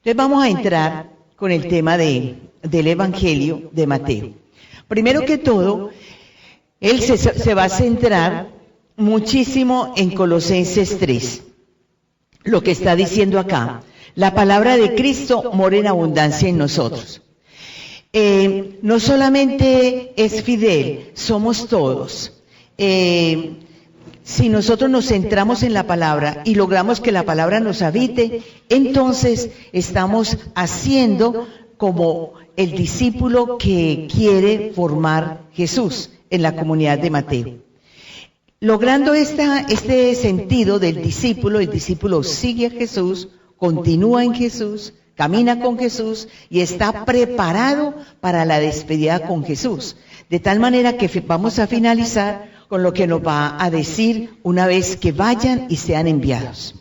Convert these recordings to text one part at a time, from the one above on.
Entonces vamos a entrar con el tema del Evangelio de Mateo. Primero que todo, él se va a centrar muchísimo en Colosenses 3. Lo que está diciendo acá, la palabra de Cristo mora en abundancia en nosotros. No solamente es Fidel, somos todos. Si nosotros nos centramos en la palabra y logramos que la palabra nos habite, entonces estamos haciendo como el discípulo que quiere formar Jesús en la comunidad de Mateo. Logrando este sentido del discípulo, el discípulo sigue a Jesús, continúa en Jesús, camina con Jesús y está preparado para la despedida con Jesús. De tal manera que vamos a finalizar con lo que nos va a decir una vez que vayan y sean enviados.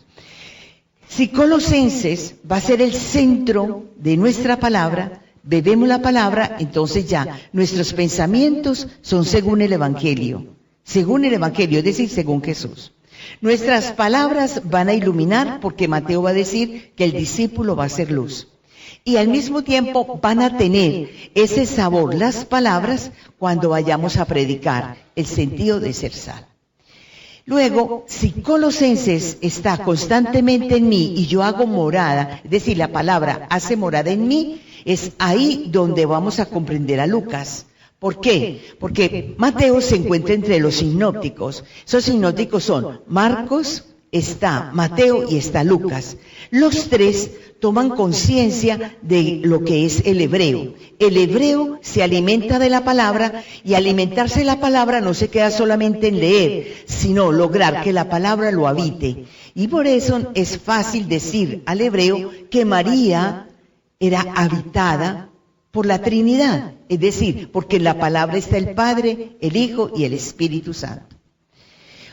Si Colosenses va a ser el centro de nuestra palabra, bebemos la palabra, entonces ya nuestros pensamientos son según el Evangelio, es decir, según Jesús. Nuestras palabras van a iluminar porque Mateo va a decir que el discípulo va a ser luz. Y al mismo tiempo van a tener ese sabor, las palabras, cuando vayamos a predicar, el sentido de ser sal. Luego, si Colosenses está constantemente en mí y yo hago morada, es decir, la palabra hace morada en mí, es ahí donde vamos a comprender a Lucas. ¿Por qué? Porque Mateo se encuentra entre los sinópticos. Esos sinópticos son Marcos, está Mateo y está Lucas. Los tres toman conciencia de lo que es el hebreo. El hebreo se alimenta de la palabra y alimentarse de la palabra no se queda solamente en leer, sino lograr que la palabra lo habite. Y por eso es fácil decir al hebreo que María era habitada por la Trinidad, es decir, porque en la palabra está el Padre, el Hijo y el Espíritu Santo.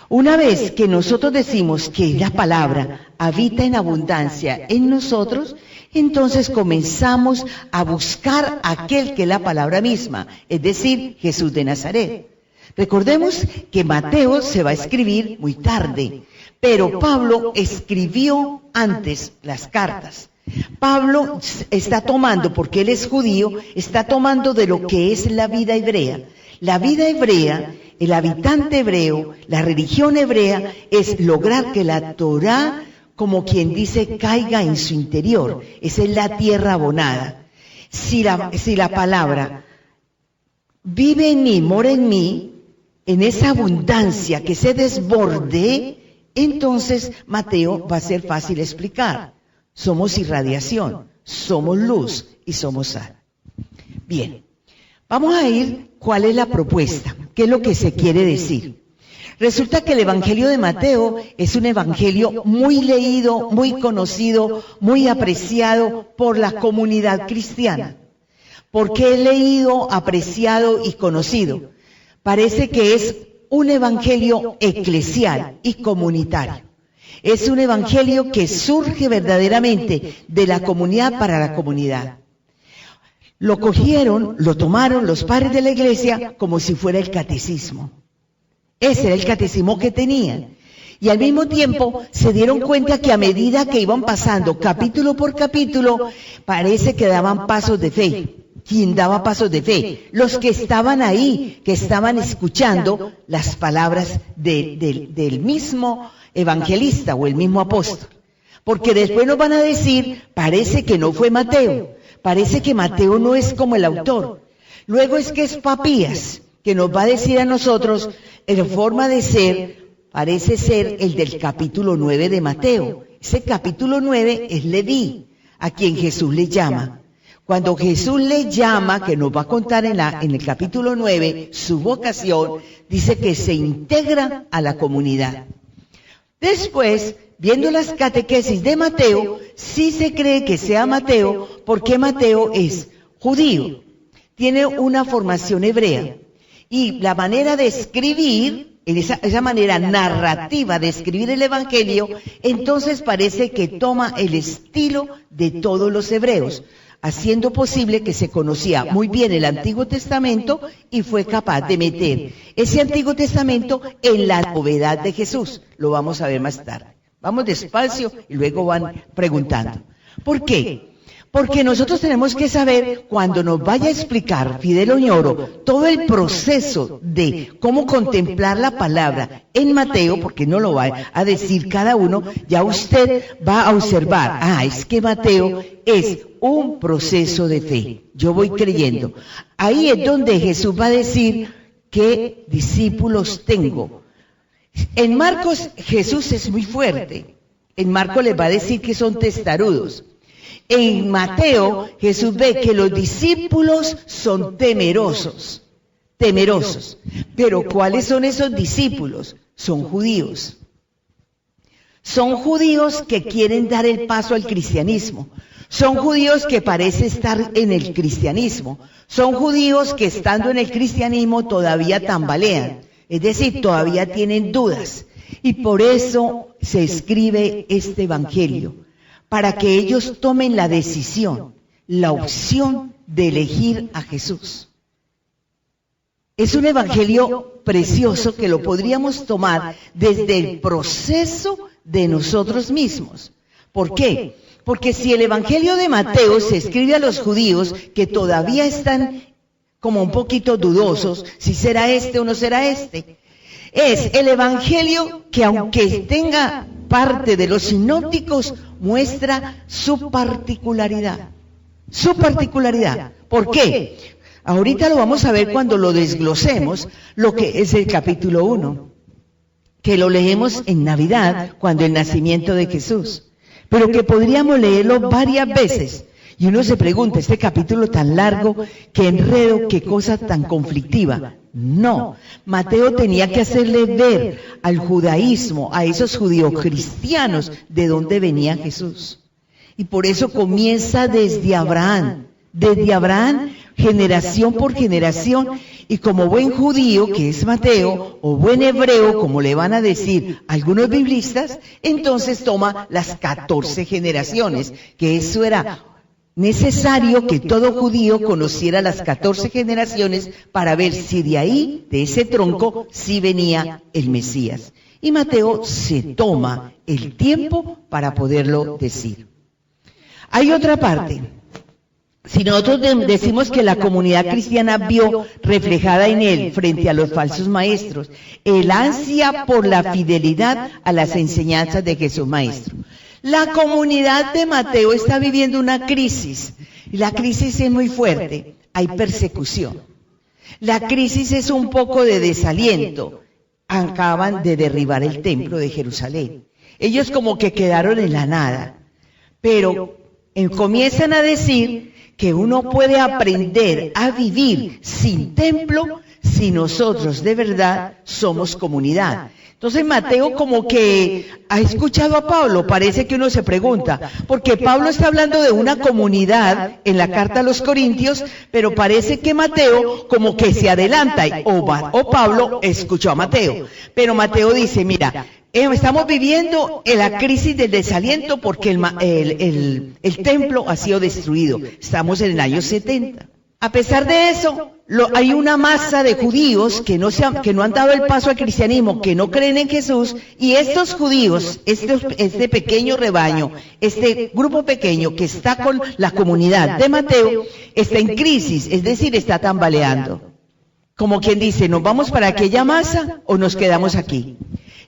Una vez que nosotros decimos que la palabra habita en abundancia en nosotros, entonces comenzamos a buscar aquel que es la palabra misma, es decir, Jesús de Nazaret. Recordemos que Mateo se va a escribir muy tarde, pero Pablo escribió antes las cartas. Pablo está tomando, porque él es judío, está tomando de lo que es la vida hebrea. La vida hebrea, el habitante hebreo, la religión hebrea, es lograr que la Torá, como quien dice, caiga en su interior. Esa es la tierra abonada. Si la palabra vive en mí, mora en mí, en esa abundancia que se desborde, entonces Mateo va a ser fácil explicar. Somos irradiación, somos luz y somos sal. Bien, vamos a ir cuál es la propuesta, qué es lo que se quiere decir. Resulta que el Evangelio de Mateo es un evangelio muy leído, muy conocido, muy apreciado por la comunidad cristiana. ¿Por qué leído, apreciado y conocido? Parece que es un evangelio eclesial y comunitario. Es un evangelio que surge verdaderamente de la comunidad para la comunidad. Lo cogieron, lo tomaron los padres de la iglesia como si fuera el catecismo. Ese era el catecismo que tenían. Y al mismo tiempo se dieron cuenta que a medida que iban pasando capítulo por capítulo, parece que daban pasos de fe. ¿Quién daba pasos de fe? Los que estaban ahí, que estaban escuchando las palabras del mismo evangelista o el mismo apóstol. Porque después nos van a decir, parece que no fue Mateo, parece que Mateo no es como el autor. Luego es que es Papías, que nos va a decir a nosotros, en forma de ser, parece ser el del capítulo 9 de Mateo. Ese capítulo 9 es Leví, a quien Jesús le llama. Cuando Jesús le llama, que nos va a contar en el capítulo 9, su vocación, dice que se integra a la comunidad. Después, viendo las catequesis de Mateo, sí se cree que sea Mateo, porque Mateo es judío, tiene una formación hebrea, y la manera de escribir, esa manera narrativa de escribir el Evangelio, entonces parece que toma el estilo de todos los hebreos, haciendo posible que se conocía muy bien el Antiguo Testamento y fue capaz de meter ese Antiguo Testamento en la novedad de Jesús. Lo vamos a ver más tarde. Vamos despacio y luego van preguntando. ¿Por qué? Porque nosotros tenemos que saber, cuando nos vaya a explicar Fidel Oñoro todo el proceso de cómo contemplar la palabra en Mateo, porque no lo va a decir cada uno, ya usted va a observar, es que Mateo es un proceso de fe. Yo voy creyendo. Ahí es donde Jesús va a decir qué discípulos tengo. En Marcos Jesús es muy fuerte. En Marcos les va a decir que son testarudos. En Mateo, Jesús ve que los discípulos son temerosos. Pero ¿cuáles son esos discípulos? Son judíos. Son judíos que quieren dar el paso al cristianismo. Son judíos que parecen estar en el cristianismo. Son judíos que estando en el cristianismo todavía tambalean. Es decir, todavía tienen dudas. Y por eso se escribe este evangelio, para que ellos tomen la decisión, la opción de elegir a Jesús. Es un evangelio precioso que lo podríamos tomar desde el proceso de nosotros mismos. ¿Por qué? Porque si el evangelio de Mateo se escribe a los judíos que todavía están como un poquito dudosos, si será este o no será este, es el evangelio que, aunque tenga parte de los sinópticos, muestra su particularidad. Su particularidad. ¿Por qué? Ahorita lo vamos a ver cuando lo desglosemos, lo que es el capítulo 1, que lo leemos en Navidad, cuando el nacimiento de Jesús, pero que podríamos leerlo varias veces. Y uno se pregunta, este capítulo tan largo, qué enredo, qué cosa tan conflictiva. No, Mateo tenía que hacerle ver al judaísmo, a esos judíos cristianos, de dónde venía Jesús. Y por eso comienza desde Abraham, generación por generación, y como buen judío, que es Mateo, o buen hebreo, como le van a decir algunos biblistas, entonces toma las 14 generaciones, que eso era necesario que todo judío conociera las 14 generaciones para ver si de ahí, de ese tronco, sí venía el Mesías. Y Mateo se toma el tiempo para poderlo decir. Hay otra parte. Si nosotros decimos que la comunidad cristiana vio reflejada en él, frente a los falsos maestros, el ansia por la fidelidad a las enseñanzas de Jesús Maestro. La comunidad de Mateo está viviendo una crisis, y la crisis es muy fuerte, hay persecución. La crisis es un poco de desaliento, acaban de derribar el templo de Jerusalén. Ellos como que quedaron en la nada, pero comienzan a decir que uno puede aprender a vivir sin templo si nosotros de verdad somos comunidad. Entonces Mateo como que ha escuchado a Pablo, parece que uno se pregunta, porque Pablo está hablando de una comunidad en la carta a los Corintios, pero parece que Mateo como que se adelanta, o Pablo escuchó a Mateo, pero Mateo dice, mira, estamos viviendo en la crisis del desaliento porque el templo ha sido destruido, estamos en el año 70. A pesar de eso, hay una masa de judíos que no han dado el paso al cristianismo, que no creen en Jesús, y estos judíos, este pequeño rebaño, este grupo pequeño que está con la comunidad de Mateo, está en crisis, es decir, está tambaleando. Como quien dice, ¿nos vamos para aquella masa o nos quedamos aquí?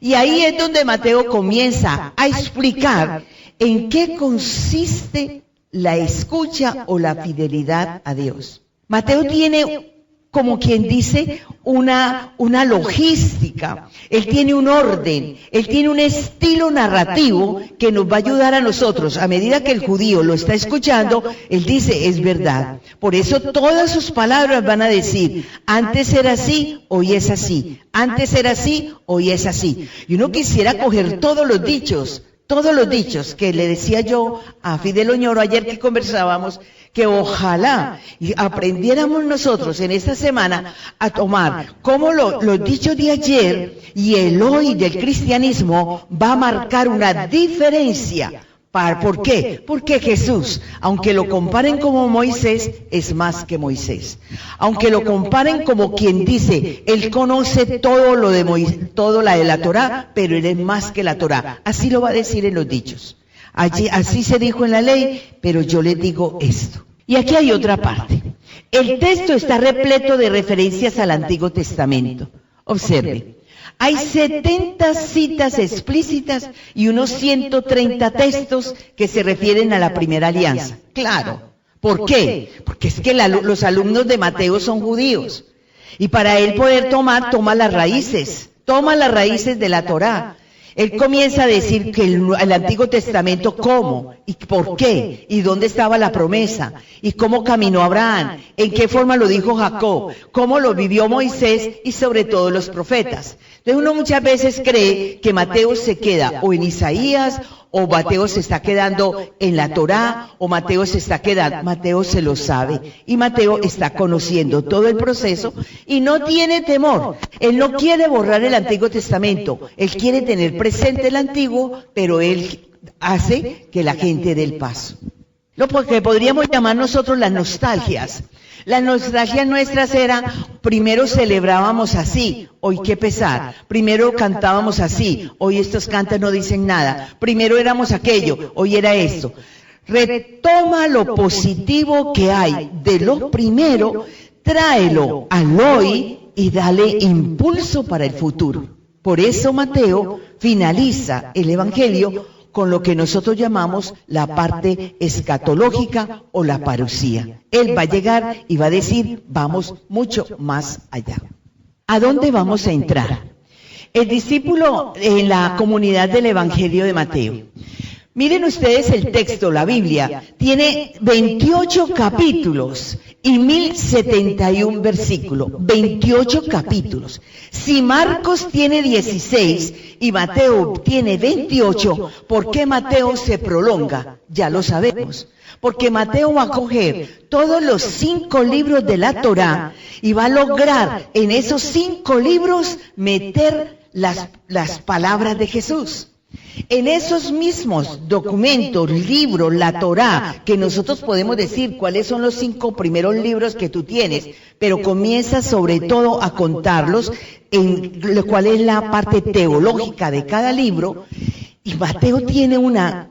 Y ahí es donde Mateo comienza a explicar en qué consiste la escucha o la fidelidad a Dios. Mateo tiene, como quien dice, una logística, él tiene un orden, él tiene un estilo narrativo que nos va a ayudar a nosotros. A medida que el judío lo está escuchando, él dice, es verdad. Por eso todas sus palabras van a decir, antes era así, hoy es así. Antes era así, hoy es así. Y uno quisiera coger todos los dichos que le decía yo a Fidel Oñoro ayer que conversábamos, que ojalá aprendiéramos nosotros en esta semana a tomar cómo los dichos de ayer y el hoy del cristianismo va a marcar una diferencia. ¿Por qué? Porque Jesús, aunque lo comparen como Moisés, es más que Moisés. Aunque lo comparen como quien dice, él conoce todo lo de la de la Torá, pero él es más que la Torá. Así lo va a decir en los dichos. Allí, así se dijo en la ley, pero yo les digo esto. Y aquí hay otra parte. El texto está repleto de referencias al Antiguo Testamento. Observe, hay 70 citas explícitas y unos 130 textos que se refieren a la primera alianza. Claro. ¿Por qué? Porque es que los alumnos de Mateo son judíos. Y para él poder toma las raíces de la Torá. Él comienza a decir que el Antiguo Testamento, ¿cómo? ¿Y por qué? ¿Y dónde estaba la promesa? ¿Y cómo caminó Abraham? ¿En qué forma lo dijo Jacob? ¿Cómo lo vivió Moisés y sobre todo los profetas? Entonces uno muchas veces cree que Mateo se queda o en Isaías, o Mateo se está quedando en la Torá, o Mateo se está quedando, Mateo se lo sabe, y Mateo está conociendo todo el proceso y no tiene temor. Él no quiere borrar el Antiguo Testamento, él quiere tener presente el Antiguo, pero él hace que la gente dé el paso. Lo que podríamos llamar nosotros las nostalgias. Las nostalgias nuestras era, primero celebrábamos así, hoy qué pesar. Primero cantábamos así, hoy estos cantos no dicen nada. Primero éramos aquello, hoy era esto. Retoma lo positivo que hay de lo primero, tráelo al hoy y dale impulso para el futuro. Por eso Mateo finaliza el Evangelio con lo que nosotros llamamos la parte escatológica o la parusía. Él va a llegar y va a decir, vamos mucho más allá. ¿A dónde vamos a entrar? El discípulo en la comunidad del Evangelio de Mateo. Miren ustedes el texto, la Biblia, tiene 28 capítulos y 1071 versículos, 28 capítulos. Si Marcos tiene 16 y Mateo tiene 28, ¿por qué Mateo se prolonga? Ya lo sabemos. Porque Mateo va a coger todos los 5 libros de la Torá y va a lograr en esos 5 libros meter las palabras de Jesús. En esos mismos documentos, libros, la Torá, que nosotros podemos decir cuáles son los 5 primeros libros que tú tienes, pero comienza sobre todo a contarlos en lo cual es la parte teológica de cada libro, y Mateo tiene una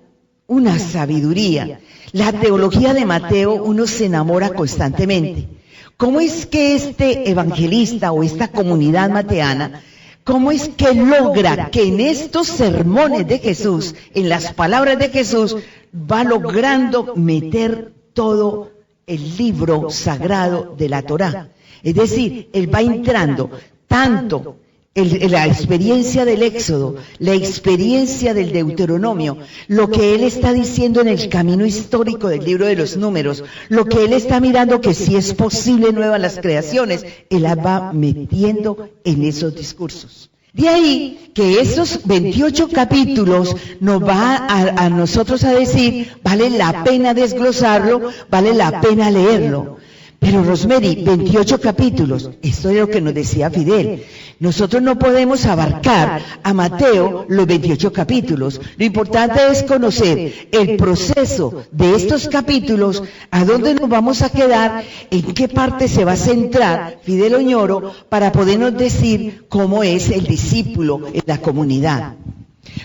sabiduría. La teología de Mateo uno se enamora constantemente. ¿Cómo es que este evangelista o esta comunidad mateana, cómo es que logra que en estos sermones de Jesús, en las palabras de Jesús, va logrando meter todo el libro sagrado de la Torá? Es decir, él va entrando tanto la experiencia del Éxodo, la experiencia del Deuteronomio, lo que él está diciendo en el camino histórico del libro de los Números, lo que él está mirando que si es posible nuevas las creaciones, él las va metiendo en esos discursos. De ahí que estos 28 capítulos nos va a nosotros a decir, vale la pena desglosarlo, vale la pena leerlo. Pero Rosemary, 28 capítulos, esto es lo que nos decía Fidel. Nosotros no podemos abarcar a Mateo los 28 capítulos. Lo importante es conocer el proceso de estos capítulos, a dónde nos vamos a quedar, en qué parte se va a centrar Fidel Oñoro, para podernos decir cómo es el discípulo en la comunidad.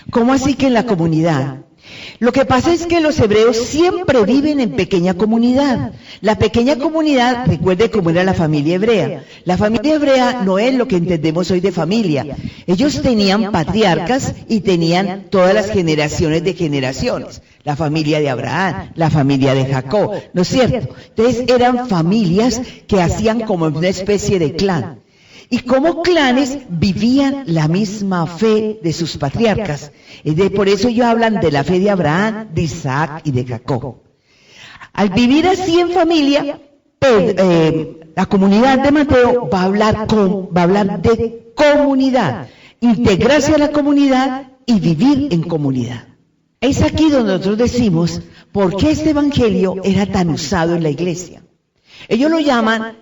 ¿Cómo así que en la comunidad? Lo que pasa es que los hebreos siempre viven en pequeña comunidad. La pequeña comunidad, recuerde cómo era la familia hebrea. La familia hebrea no es lo que entendemos hoy de familia. Ellos tenían patriarcas y tenían todas las generaciones de generaciones. La familia de Abraham, la familia de Jacob, ¿no es cierto? Entonces eran familias que hacían como una especie de clan. Y como clanes vivían la misma fe de sus patriarcas. Por eso ellos hablan de la fe de Abraham, de Isaac y de Jacob. Al vivir así en familia, la comunidad de Mateo va a hablar de comunidad, integrarse a la comunidad y vivir en comunidad. Es aquí donde nosotros decimos por qué este evangelio era tan usado en la iglesia. Ellos lo llaman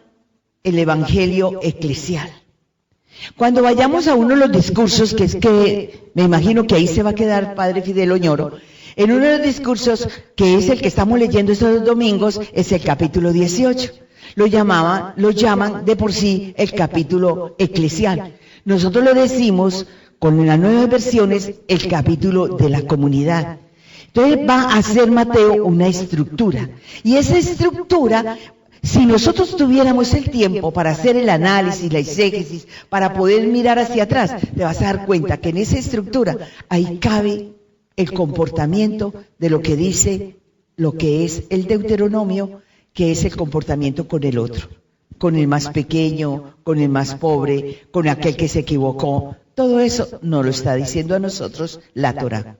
el evangelio eclesial. Cuando vayamos a uno de los discursos, que es que me imagino que ahí se va a quedar Padre Fidel Oñoro, en uno de los discursos, que es el que estamos leyendo estos 2 domingos, es el capítulo 18. Lo llaman de por sí el capítulo eclesial. Nosotros lo decimos, con las nuevas versiones, el capítulo de la comunidad. Entonces va a hacer Mateo una estructura. Y esa estructura, si nosotros tuviéramos el tiempo para hacer el análisis, la exégesis, para poder mirar hacia atrás, te vas a dar cuenta que en esa estructura ahí cabe el comportamiento de lo que dice, lo que es el Deuteronomio, que es el comportamiento con el otro, con el más pequeño, con el más pobre, con aquel que se equivocó. Todo eso no lo está diciendo a nosotros la Torá.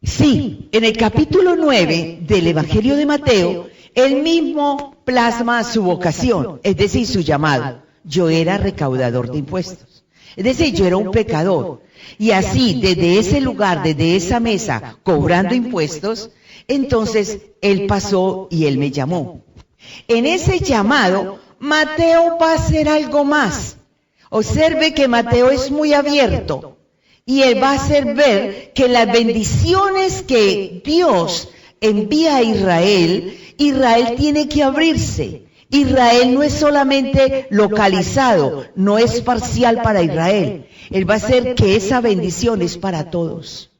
Sí, en el capítulo 9 del Evangelio de Mateo, él mismo plasma su vocación, es decir, su llamado. Yo era recaudador de impuestos. Es decir, yo era un pecador. Y así, desde ese lugar, desde esa mesa, cobrando impuestos, entonces él pasó y él me llamó. En ese llamado, Mateo va a hacer algo más. Observe que Mateo es muy abierto. Y él va a hacer ver que las bendiciones que Dios envía a Israel, Israel tiene que abrirse. Israel no es solamente localizado, no es parcial para Israel. Él va a hacer que esa bendición es para todos.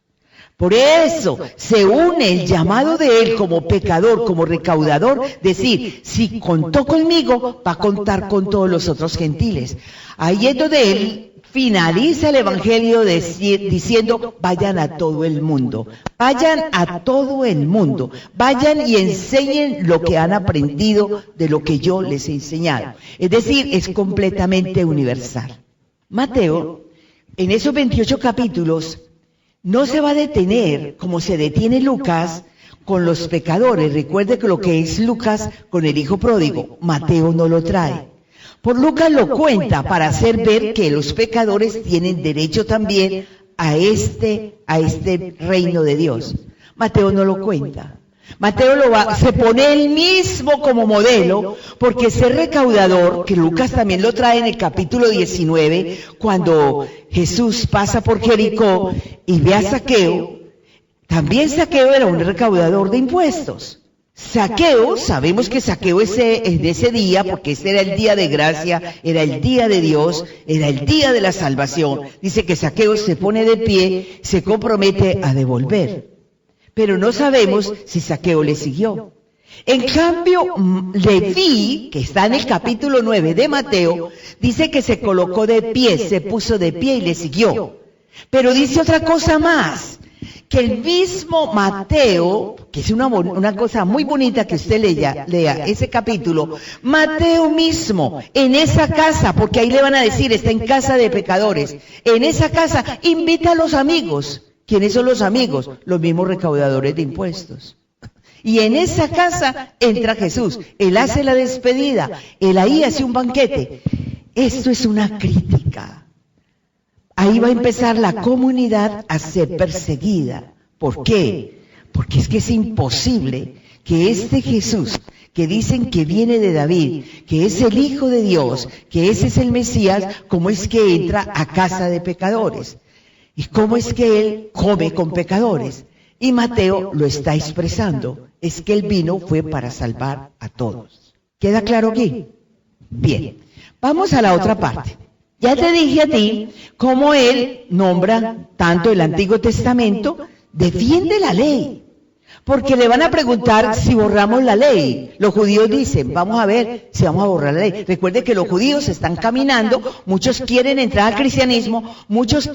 Por eso se une el llamado de él como pecador, como recaudador, decir, si contó conmigo, va a contar con todos los otros gentiles. Ahí es donde él finaliza el Evangelio diciendo, vayan a todo el mundo, vayan a todo el mundo, vayan y enseñen lo que han aprendido de lo que yo les he enseñado. Es decir, es completamente universal. Mateo, en esos 28 capítulos, no se va a detener como se detiene Lucas con los pecadores. Recuerde que lo que es Lucas con el hijo pródigo, Mateo no lo trae. Por Lucas lo cuenta para hacer ver que los pecadores tienen derecho también a este reino de Dios. Mateo no lo cuenta. Mateo se pone él mismo como modelo, porque ser recaudador, que Lucas también lo trae en el capítulo 19, cuando Jesús pasa por Jericó y ve a Zaqueo, también Zaqueo era un recaudador de impuestos. Zaqueo, sabemos que Zaqueo es de ese día, porque ese era el día de gracia, era el día de Dios, era el día de la salvación. Dice que Zaqueo se pone de pie, se compromete a devolver. Pero no sabemos si Zaqueo le siguió. En cambio, Leví, que está en el capítulo 9 de Mateo, dice que se colocó de pie, se puso de pie y le siguió. Pero dice otra cosa más, que el mismo Mateo, que es una cosa muy bonita que usted lea ese capítulo, Mateo mismo, en esa casa, porque ahí le van a decir, está en casa de pecadores, en esa casa invita a los amigos. ¿Quiénes son los amigos? Los mismos recaudadores de impuestos. Y en esa casa entra Jesús, él hace la despedida, él ahí hace un banquete. Esto es una crítica. Ahí va a empezar la comunidad a ser perseguida. ¿Por qué? Porque es que es imposible que este Jesús, que dicen que viene de David, que es el Hijo de Dios, que ese es el Mesías, ¿cómo es que entra a casa de pecadores? ¿Y cómo es que él come con pecadores? Y Mateo lo está expresando, es que el vino fue para salvar a todos. ¿Queda claro aquí? Bien, vamos a la otra parte. Ya te dije a ti cómo él nombra tanto el Antiguo Testamento, defiende la ley, porque le van a preguntar si borramos la ley. Los judíos dicen, vamos a ver si vamos a borrar la ley. Recuerde que los judíos están caminando, muchos quieren entrar al cristianismo, muchos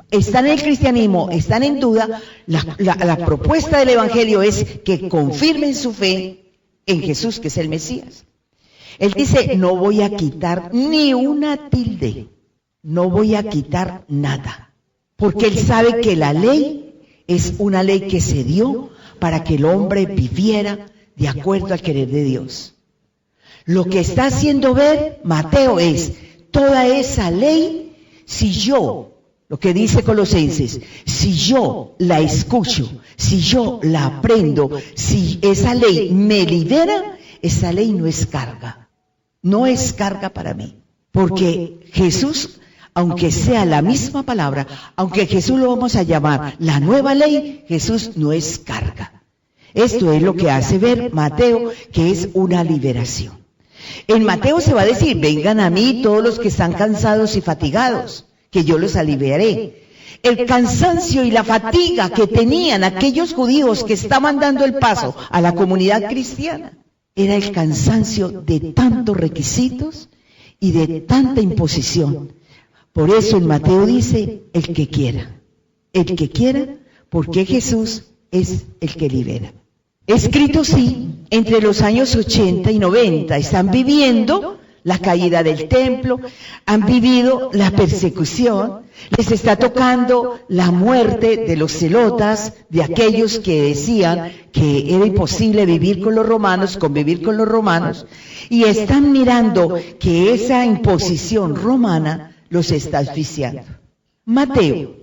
están en el cristianismo, están en duda. La propuesta del Evangelio es que confirmen su fe en Jesús, que es el Mesías. Él dice, no voy a quitar ni una tilde, no voy a quitar nada, porque él sabe que la ley es una ley que se dio para que el hombre viviera de acuerdo al querer de Dios. Lo que está haciendo ver Mateo es, toda esa ley, si yo, lo que dice Colosenses, si yo la escucho, si yo la aprendo, si esa ley me libera, esa ley no es carga. No es carga para mí, porque Jesús, aunque sea la misma palabra, aunque Jesús lo vamos a llamar la nueva ley, Jesús no es carga. Esto es lo que hace ver Mateo, que es una liberación. En Mateo se va a decir, vengan a mí todos los que están cansados y fatigados, que yo los aliviaré. El cansancio y la fatiga que tenían aquellos judíos que estaban dando el paso a la comunidad cristiana era el cansancio de tantos requisitos y de tanta imposición. Por eso en Mateo dice, el que quiera, porque Jesús es el que libera. Escrito sí, entre los años 80 y 90, están viviendo la caída del templo, han vivido la persecución, les está tocando la muerte de los celotas, de aquellos que decían que era imposible vivir con los romanos, convivir con los romanos, y están mirando que esa imposición romana los está asfixiando. Mateo,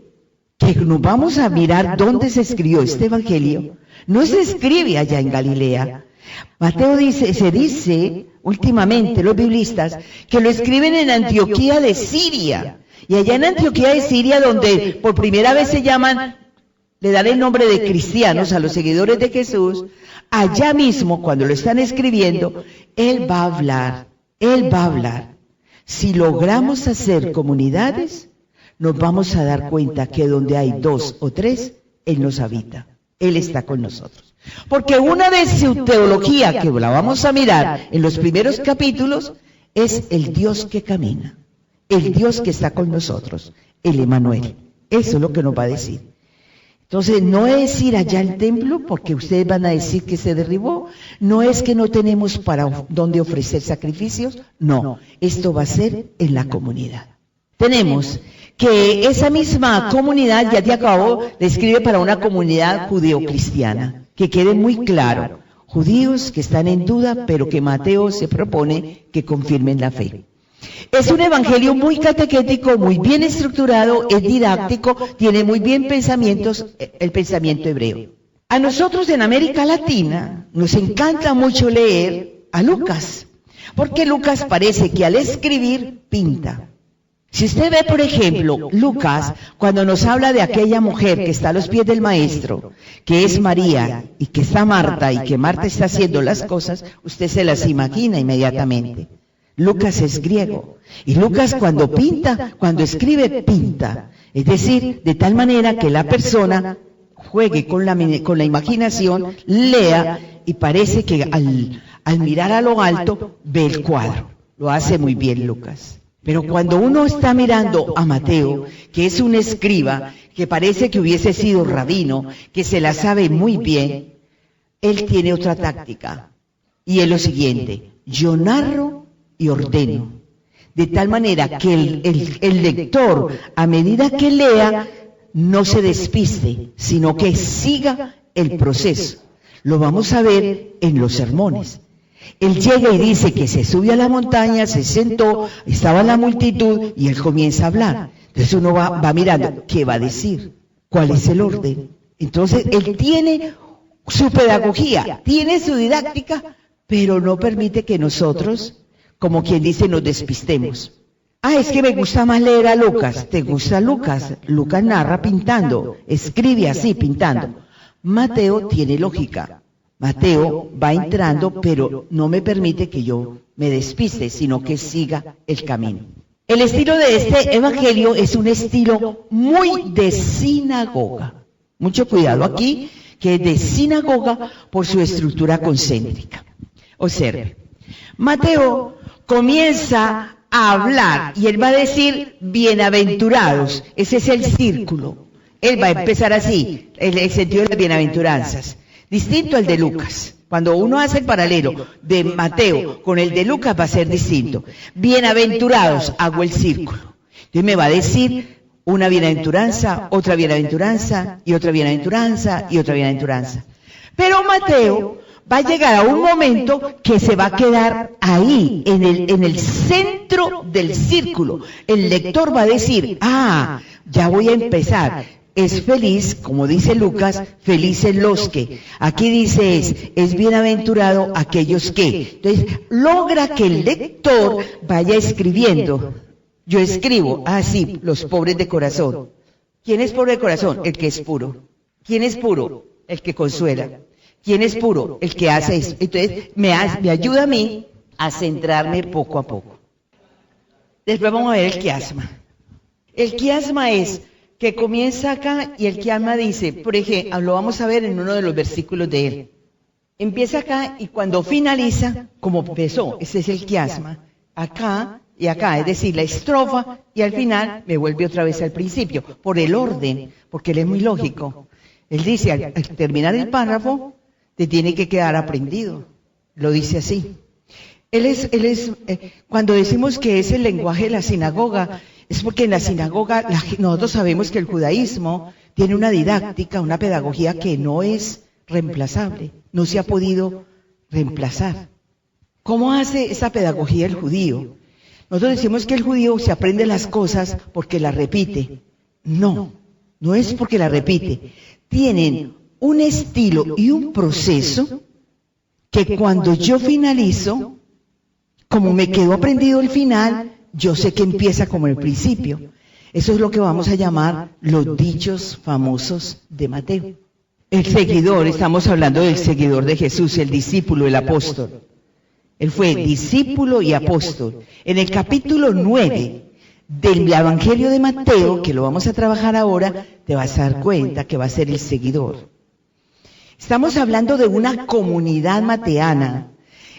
que nos vamos a mirar dónde se escribió este evangelio, no se escribe allá en Galilea. Mateo se dice últimamente los biblistas que lo escriben en Antioquía de Siria, y allá en Antioquía de Siria, donde por primera vez se llaman, le dan el nombre de cristianos a los seguidores de Jesús, allá mismo cuando lo están escribiendo, Él va a hablar. Si logramos hacer comunidades, nos vamos a dar cuenta que donde hay 2 o 3, Él nos habita, Él está con nosotros. Porque una de su teología, que la vamos a mirar en los primeros capítulos, es el Dios que camina, el Dios que está con nosotros, el Emmanuel. Eso es lo que nos va a decir. Entonces, no es ir allá al templo, porque ustedes van a decir que se derribó, no es que no tenemos para dónde ofrecer sacrificios, no, esto va a ser en la comunidad. Tenemos que esa misma comunidad, ya de acabo, le escribe para una comunidad judeocristiana, que quede muy claro, judíos que están en duda, pero que Mateo se propone que confirmen la fe. Es un evangelio muy catequético, muy bien estructurado, es didáctico, tiene muy bien pensamientos, el pensamiento hebreo. A nosotros en América Latina nos encanta mucho leer a Lucas, porque Lucas parece que al escribir pinta. Si usted ve, por ejemplo, Lucas, cuando nos habla de aquella mujer que está a los pies del Maestro, que es María, y que está Marta, y que Marta está haciendo las cosas, usted se las imagina inmediatamente. Lucas es griego, y Lucas cuando pinta, cuando escribe, pinta. Es decir, de tal manera que la persona juegue con la imaginación, lea, y parece que al mirar a lo alto, ve el cuadro. Lo hace muy bien Lucas. Pero cuando uno está mirando a Mateo, que es un escriba, que parece que hubiese sido rabino, que se la sabe muy bien, él tiene otra táctica. Y es lo siguiente, yo narro y ordeno. De tal manera que el lector, a medida que lea, no se despiste, sino que siga el proceso. Lo vamos a ver en los sermones. Él llega y dice que se sube a la montaña, se sentó, estaba la multitud y él comienza a hablar. Entonces uno va mirando, ¿qué va a decir? ¿Cuál es el orden? Entonces él tiene su pedagogía, tiene su didáctica, pero no permite que nosotros, como quien dice, nos despistemos. Ah, es que me gusta más leer a Lucas. ¿Te gusta Lucas? Lucas narra pintando, escribe así, pintando. Mateo tiene lógica. Mateo va entrando, pero no me permite que yo me despiste, sino que siga el camino. El estilo de este evangelio es un estilo muy de sinagoga. Mucho cuidado aquí, que es de sinagoga por su estructura concéntrica. Observe, Mateo comienza a hablar y él va a decir bienaventurados. Ese es el círculo. Él va a empezar así, el sentido de las bienaventuranzas. Distinto al de Lucas. Cuando uno hace el paralelo de Mateo con el de Lucas va a ser distinto. Bienaventurados, hago el círculo. Entonces me va a decir una bienaventuranza, otra bienaventuranza, y otra bienaventuranza, y otra bienaventuranza. Pero Mateo va a llegar a un momento que se va a quedar ahí, en el centro del círculo. El lector va a decir, ya voy a empezar. Es feliz, como dice Lucas, felices los que. Aquí dice es bienaventurado aquellos que. Entonces, logra que el lector vaya escribiendo. Yo escribo, sí, los pobres de corazón. ¿Quién es pobre de corazón? El que es puro. ¿Quién es puro? El que consuela. ¿Quién es puro? El que hace eso. Entonces, me ayuda a mí a centrarme poco a poco. Después vamos a ver el quiasma. El quiasma es que comienza acá y el quiasma dice, por ejemplo, lo vamos a ver en uno de los versículos de él. Empieza acá y cuando finaliza, como empezó, ese es el quiasma, acá y acá, es decir, la estrofa, y al final me vuelve otra vez al principio, por el orden, porque él es muy lógico. Él dice, al terminar el párrafo, te tiene que quedar aprendido. Lo dice así. Cuando decimos que es el lenguaje de la sinagoga, es porque en la sinagoga nosotros sabemos que el judaísmo tiene una didáctica, una pedagogía que no es reemplazable, no se ha podido reemplazar. ¿Cómo hace esa pedagogía el judío? Nosotros decimos que el judío se aprende las cosas porque las repite. No, no es porque las repite. Tienen un estilo y un proceso que cuando yo finalizo, como me quedó aprendido el final, yo sé que empieza como el principio. Eso es lo que vamos a llamar los dichos famosos de Mateo. El seguidor, estamos hablando del seguidor de Jesús, el discípulo, el apóstol. Él fue discípulo y apóstol. En el capítulo 9 del Evangelio de Mateo, que lo vamos a trabajar ahora, te vas a dar cuenta que va a ser el seguidor. Estamos hablando de una comunidad mateana,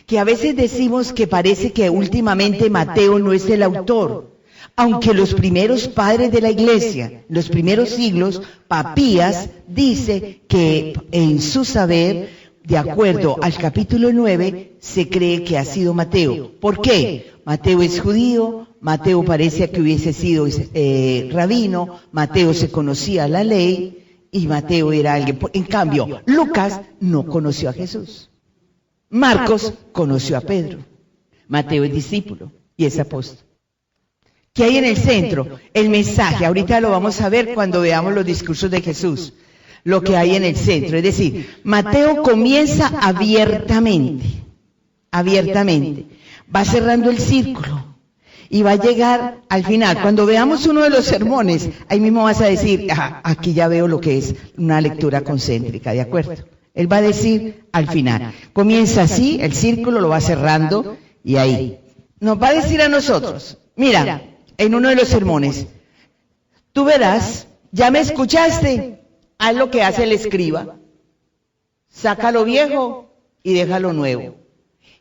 que a veces decimos que parece que últimamente Mateo no es el autor, aunque los primeros padres de la iglesia, los primeros siglos, Papías dice que en su saber, de acuerdo al capítulo 9, se cree que ha sido Mateo. ¿Por qué? Mateo es judío, Mateo parece que hubiese sido rabino, Mateo se conocía la ley y Mateo era alguien. En cambio, Lucas no conoció a Jesús. Marcos conoció a Pedro. Mateo es discípulo y es apóstol. ¿Qué hay en el centro? El mensaje. Ahorita lo vamos a ver cuando veamos los discursos de Jesús. Lo que hay en el centro. Es decir, Mateo comienza abiertamente. Va cerrando el círculo y va a llegar al final. Cuando veamos uno de los sermones, ahí mismo vas a decir, aquí ya veo lo que es una lectura concéntrica, ¿de acuerdo? Él va a decir al final. Comienza así, el círculo lo va cerrando y ahí. Nos va a decir a nosotros, mira, en uno de los sermones, tú verás, ya me escuchaste, haz lo que hace el escriba. Saca lo viejo y deja lo nuevo.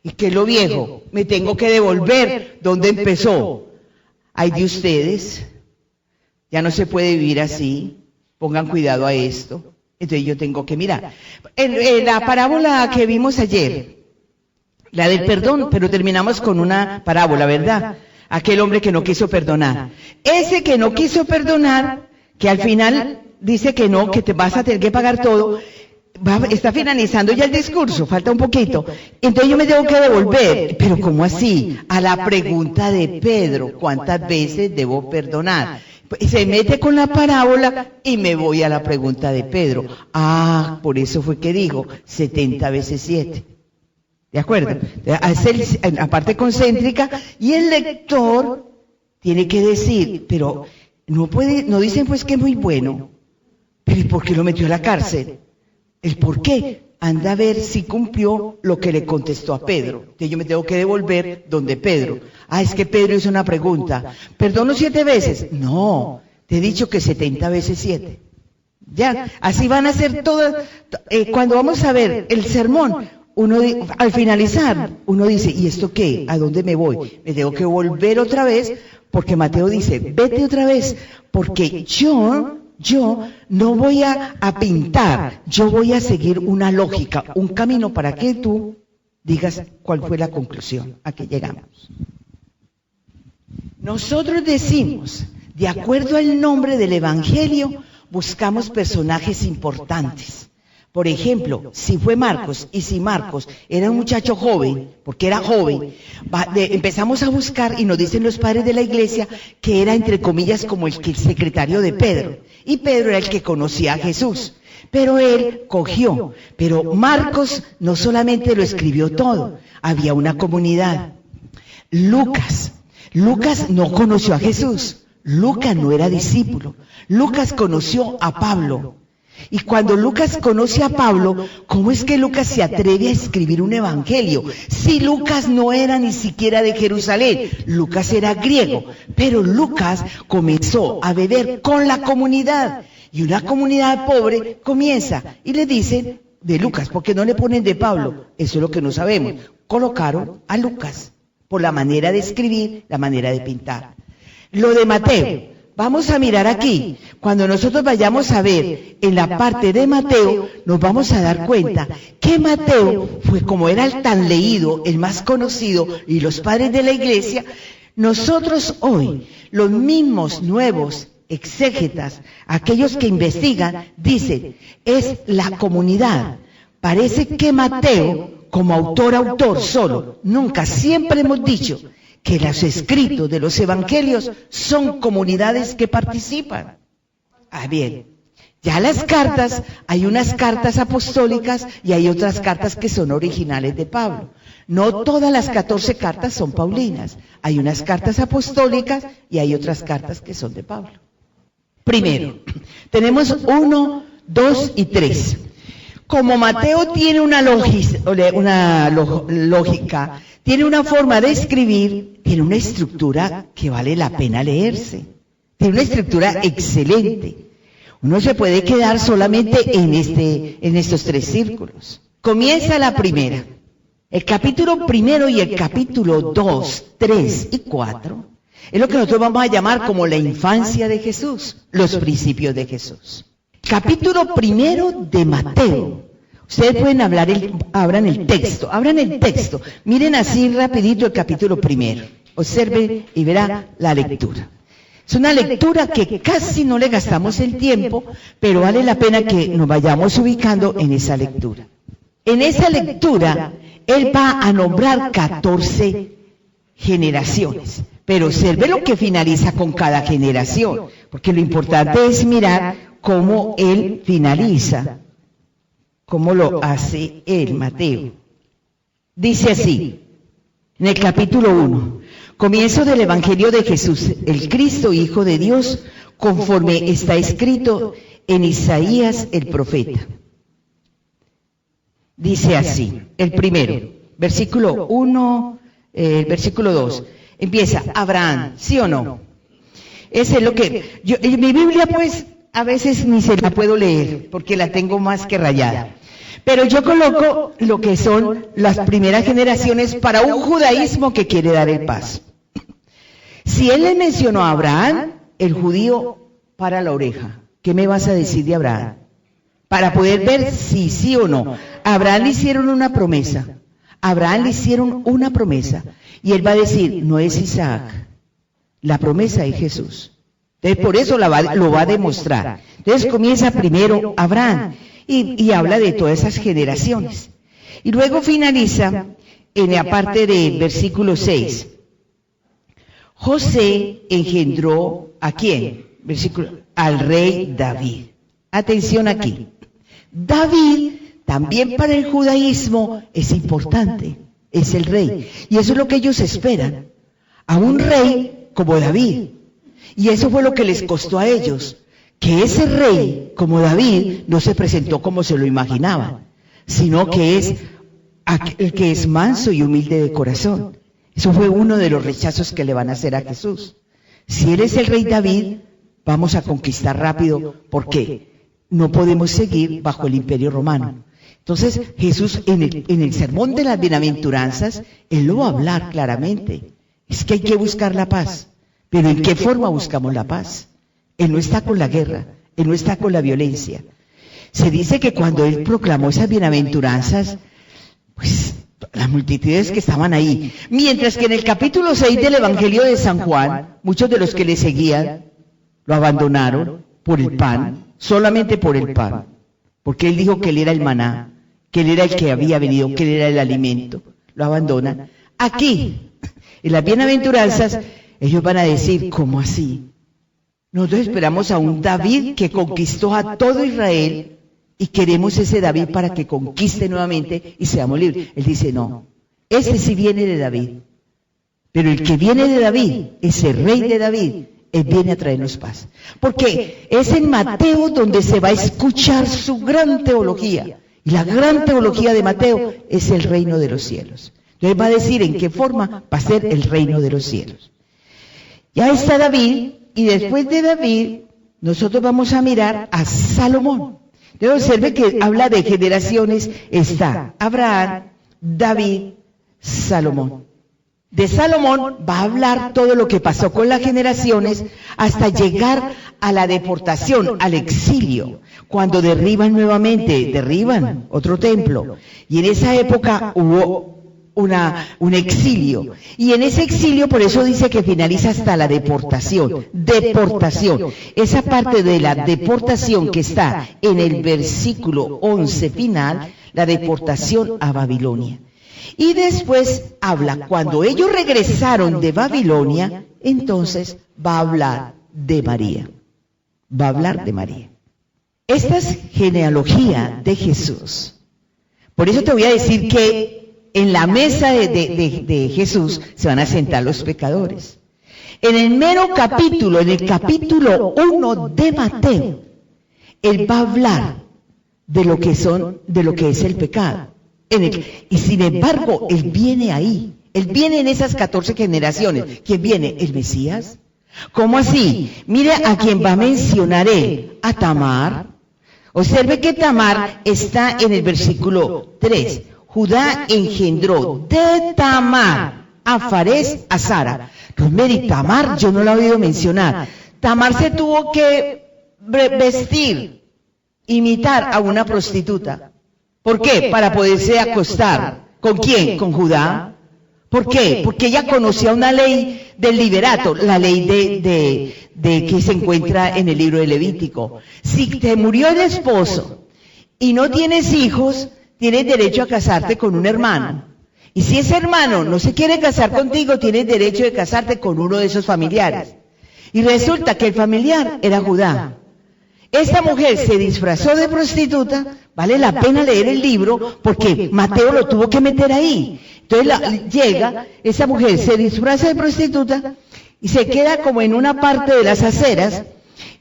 ¿Y qué es lo viejo? Me tengo que devolver donde empezó. Ay de ustedes, ya no se puede vivir así, pongan cuidado a esto. Entonces yo tengo que mirar. En la parábola que vimos ayer, la del perdón, pero terminamos con una parábola, ¿verdad? Aquel hombre que no quiso perdonar. Ese que no quiso perdonar, que al final dice que no, que te vas a tener que pagar todo, está finalizando ya el discurso, falta un poquito. Entonces yo me tengo que devolver. Pero ¿cómo así? A la pregunta de Pedro, ¿cuántas veces debo perdonar? Se mete con la parábola y me voy a la pregunta de Pedro. Por eso fue que dijo 70 veces 7. ¿De acuerdo? Hace la parte concéntrica y el lector tiene que decir, pero no dicen pues que es muy bueno. Pero ¿y por qué lo metió a la cárcel? ¿El por qué? Anda a ver si cumplió lo que le contestó a Pedro. Entonces yo me tengo que devolver donde Pedro. Es que Pedro hizo una pregunta. ¿Perdono 7 veces? No, te he dicho que 70 veces 7. Ya, así van a ser todas. Cuando vamos a ver el sermón, al finalizar, uno dice, ¿y esto qué? ¿A dónde me voy? Me tengo que volver otra vez, porque Mateo dice, vete otra vez, porque yo no voy a pintar, yo voy a seguir una lógica, un camino para que tú digas cuál fue la conclusión a que llegamos. Nosotros decimos, de acuerdo al nombre del Evangelio, buscamos personajes importantes. Por ejemplo, si fue Marcos y si Marcos era un muchacho joven, porque era joven, empezamos a buscar y nos dicen los padres de la iglesia que era entre comillas como el secretario de Pedro. Y Pedro era el que conocía a Jesús. Pero él cogió. Pero Marcos no solamente lo escribió todo, había una comunidad. Lucas no conoció a Jesús. Lucas no era discípulo. Lucas conoció a Pablo. Y cuando Lucas conoce a Pablo, ¿cómo es que Lucas se atreve a escribir un evangelio? Si Lucas no era ni siquiera de Jerusalén, Lucas era griego, pero Lucas comenzó a beber con la comunidad. Y una comunidad pobre comienza y le dicen de Lucas, porque no le ponen de Pablo, eso es lo que no sabemos. Colocaron a Lucas por la manera de escribir, la manera de pintar. Lo de Mateo. Vamos a mirar aquí, cuando nosotros vayamos a ver en la parte de Mateo, nos vamos a dar cuenta que Mateo fue, como era el tan leído, el más conocido, y los padres de la iglesia, nosotros hoy, los mismos nuevos exégetas, aquellos que investigan, dicen, es la comunidad. Parece que Mateo, como autor solo, nunca, siempre hemos dicho, que los escritos de los evangelios son comunidades que participan. Ah, bien, ya las cartas, hay unas cartas apostólicas y hay otras cartas que son originales de Pablo. No todas las 14 cartas son paulinas, hay unas cartas apostólicas y hay otras cartas que son de Pablo. Primero, tenemos 1, 2 y 3. Como Mateo tiene una lógica, tiene una forma de escribir, tiene una estructura que vale la pena leerse. Tiene una estructura excelente. Uno se puede quedar solamente en estos 3 círculos. Comienza la primera. El capítulo 1 y el capítulo 2, 3 y 4 es lo que nosotros vamos a llamar como la infancia de Jesús, los principios de Jesús. Capítulo 1 de Mateo. Ustedes pueden abran el texto, miren así rapidito el capítulo 1, observen y verá la lectura. Es una lectura que casi no le gastamos el tiempo, pero vale la pena que nos vayamos ubicando en esa lectura. En esa lectura, él va a nombrar 14 generaciones, pero observe lo que finaliza con cada generación, porque lo importante es mirar cómo él finaliza. ¿Cómo lo hace él, Mateo? Dice así, en el capítulo 1, comienzo del Evangelio de Jesús, el Cristo, Hijo de Dios, conforme está escrito en Isaías el profeta. Dice así, el primero, versículo 1, versículo 2, empieza, Abraham, ¿sí o no? Ese es lo que, en mi Biblia pues, a veces ni se la puedo leer, porque la tengo más que rayada. Pero yo coloco lo que son las primeras generaciones para un judaísmo que quiere dar el paso. Si él le mencionó a Abraham, el judío para la oreja. ¿Qué me vas a decir de Abraham? Para poder ver si sí o no. A Abraham le hicieron una promesa. Y él va a decir, no es Isaac. La promesa es Jesús. Entonces por eso lo va a demostrar. Entonces comienza primero Abraham y habla de todas esas generaciones. Y luego finaliza en la parte del versículo 6. José engendró ¿a quién? Al rey David. Atención aquí. David también para el judaísmo es importante, es el rey. Y eso es lo que ellos esperan, a un rey como David. Y eso fue lo que les costó a ellos, que ese rey, como David, no se presentó como se lo imaginaban, sino que es el que es manso y humilde de corazón. Eso fue uno de los rechazos que le van a hacer a Jesús. Si él es el rey David, vamos a conquistar rápido, porque no podemos seguir bajo el imperio romano. Entonces Jesús en el sermón de las bienaventuranzas, él lo va a hablar claramente. Es que hay que buscar la paz. Pero ¿en qué forma buscamos la paz? Él no está con la guerra, él no está con la violencia. Se dice que cuando él proclamó esas bienaventuranzas, pues las multitudes que estaban ahí, mientras que en el capítulo 6 del Evangelio de San Juan, muchos de los que le seguían lo abandonaron por el pan, solamente por el pan, porque él dijo que él era el maná, que él era el que había venido, que él era el alimento, lo abandonan. Aquí, en las bienaventuranzas, ellos van a decir, ¿cómo así? Nosotros esperamos a un David que conquistó a todo Israel y queremos ese David para que conquiste nuevamente y seamos libres. Él dice, no, ese sí viene de David. Pero el que viene de David, ese rey de David, Él viene a traernos paz. Porque es en Mateo donde se va a escuchar su gran teología. Y la gran teología de Mateo es el reino de los cielos. Entonces va a decir en qué forma va a ser el reino de los cielos. Ya está David, y después de David, nosotros vamos a mirar a Salomón. Entonces observe que habla de generaciones, está Abraham, David, Salomón. De Salomón va a hablar todo lo que pasó con las generaciones hasta llegar a la deportación, al exilio, cuando derriban otro templo. Y en esa época hubo un exilio. Y en ese exilio, por eso dice que finaliza hasta la deportación. Deportación. Esa parte de la deportación que está en el versículo 11 final, la deportación a Babilonia. Y después habla, cuando ellos regresaron de Babilonia, entonces va a hablar de María. Va a hablar de María. Esta es genealogía de Jesús. Por eso te voy a decir que en la mesa de Jesús se van a sentar los pecadores. En el mero capítulo, en el capítulo 1 de Mateo, él va a hablar de lo que es el pecado. Y sin embargo, él viene ahí. Él viene en esas 14 generaciones. ¿Quién viene? El Mesías. ¿Cómo así? Mire a quien va a mencionar él. A Tamar. Observe que Tamar está en el versículo 3. Judá engendró de Tamar a Farés a Sara. Rosemary, Tamar yo no la he oído mencionar. Tamar se tuvo que vestir, imitar a una prostituta. ¿Por qué? Para poderse acostar. ¿Con quién? Con Judá. ¿Por qué? Porque ella conocía una ley del liberato, la ley de que se encuentra en el libro de Levítico. Si te murió el esposo y no tienes hijos, tienes derecho a casarte con un hermano. Y si ese hermano no se quiere casar contigo, tienes derecho de casarte con uno de esos familiares. Y resulta que el familiar era Judá. Esta mujer se disfrazó de prostituta, vale la pena leer el libro porque Mateo lo tuvo que meter ahí. Entonces llega, esa mujer se disfraza de prostituta y se queda como en una parte de las aceras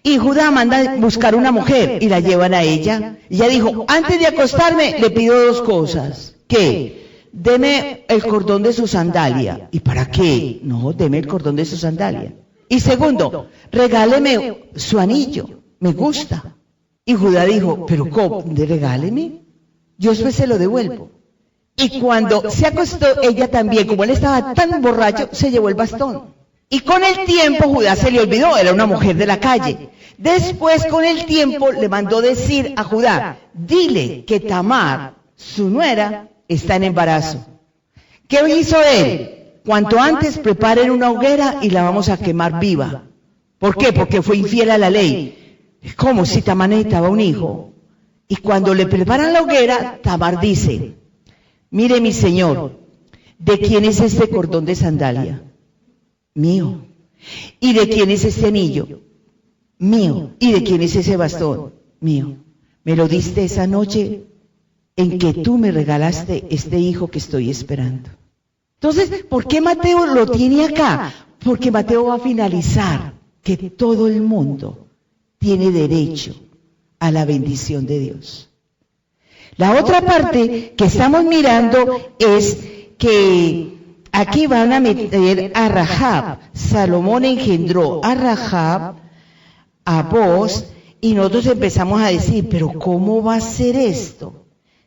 y Judá manda buscar una mujer y la llevan a ella. Y ella dijo, antes de acostarme le pido dos cosas. ¿Qué? Deme el cordón de su sandalia. ¿Y para qué? No, deme el cordón de su sandalia. Y segundo, regáleme su anillo. Me gusta. Y Judá dijo, pero ¿cómo? Regáleme. Yo después se lo devuelvo. Y cuando se acostó, ella también, como él estaba tan borracho, se llevó el bastón. Y con el tiempo Judá se le olvidó, era una mujer de la calle. Después, con el tiempo, le mandó decir a Judá, dile que Tamar, su nuera, está en embarazo. ¿Qué hizo él? Cuanto antes preparen una hoguera y la vamos a quemar viva. ¿Por qué? Porque fue infiel a la ley. ¿Cómo si Tamar necesitaba un hijo? Y cuando le preparan la hoguera, Tamar dice, mire mi señor, ¿de quién es este cordón de sandalia? Mío. ¿Y de quién es este anillo? Mío. ¿Y de quién es ese bastón? Mío. Me lo diste esa noche en que tú me regalaste este hijo que estoy esperando. Entonces, ¿por qué Mateo lo tiene acá? Porque Mateo va a finalizar que todo el mundo tiene derecho a la bendición de Dios. La otra parte que estamos mirando es que aquí van a meter a Rahab. Salomón engendró a Rahab, a Boz, y nosotros empezamos a decir, pero ¿cómo va a ser esto?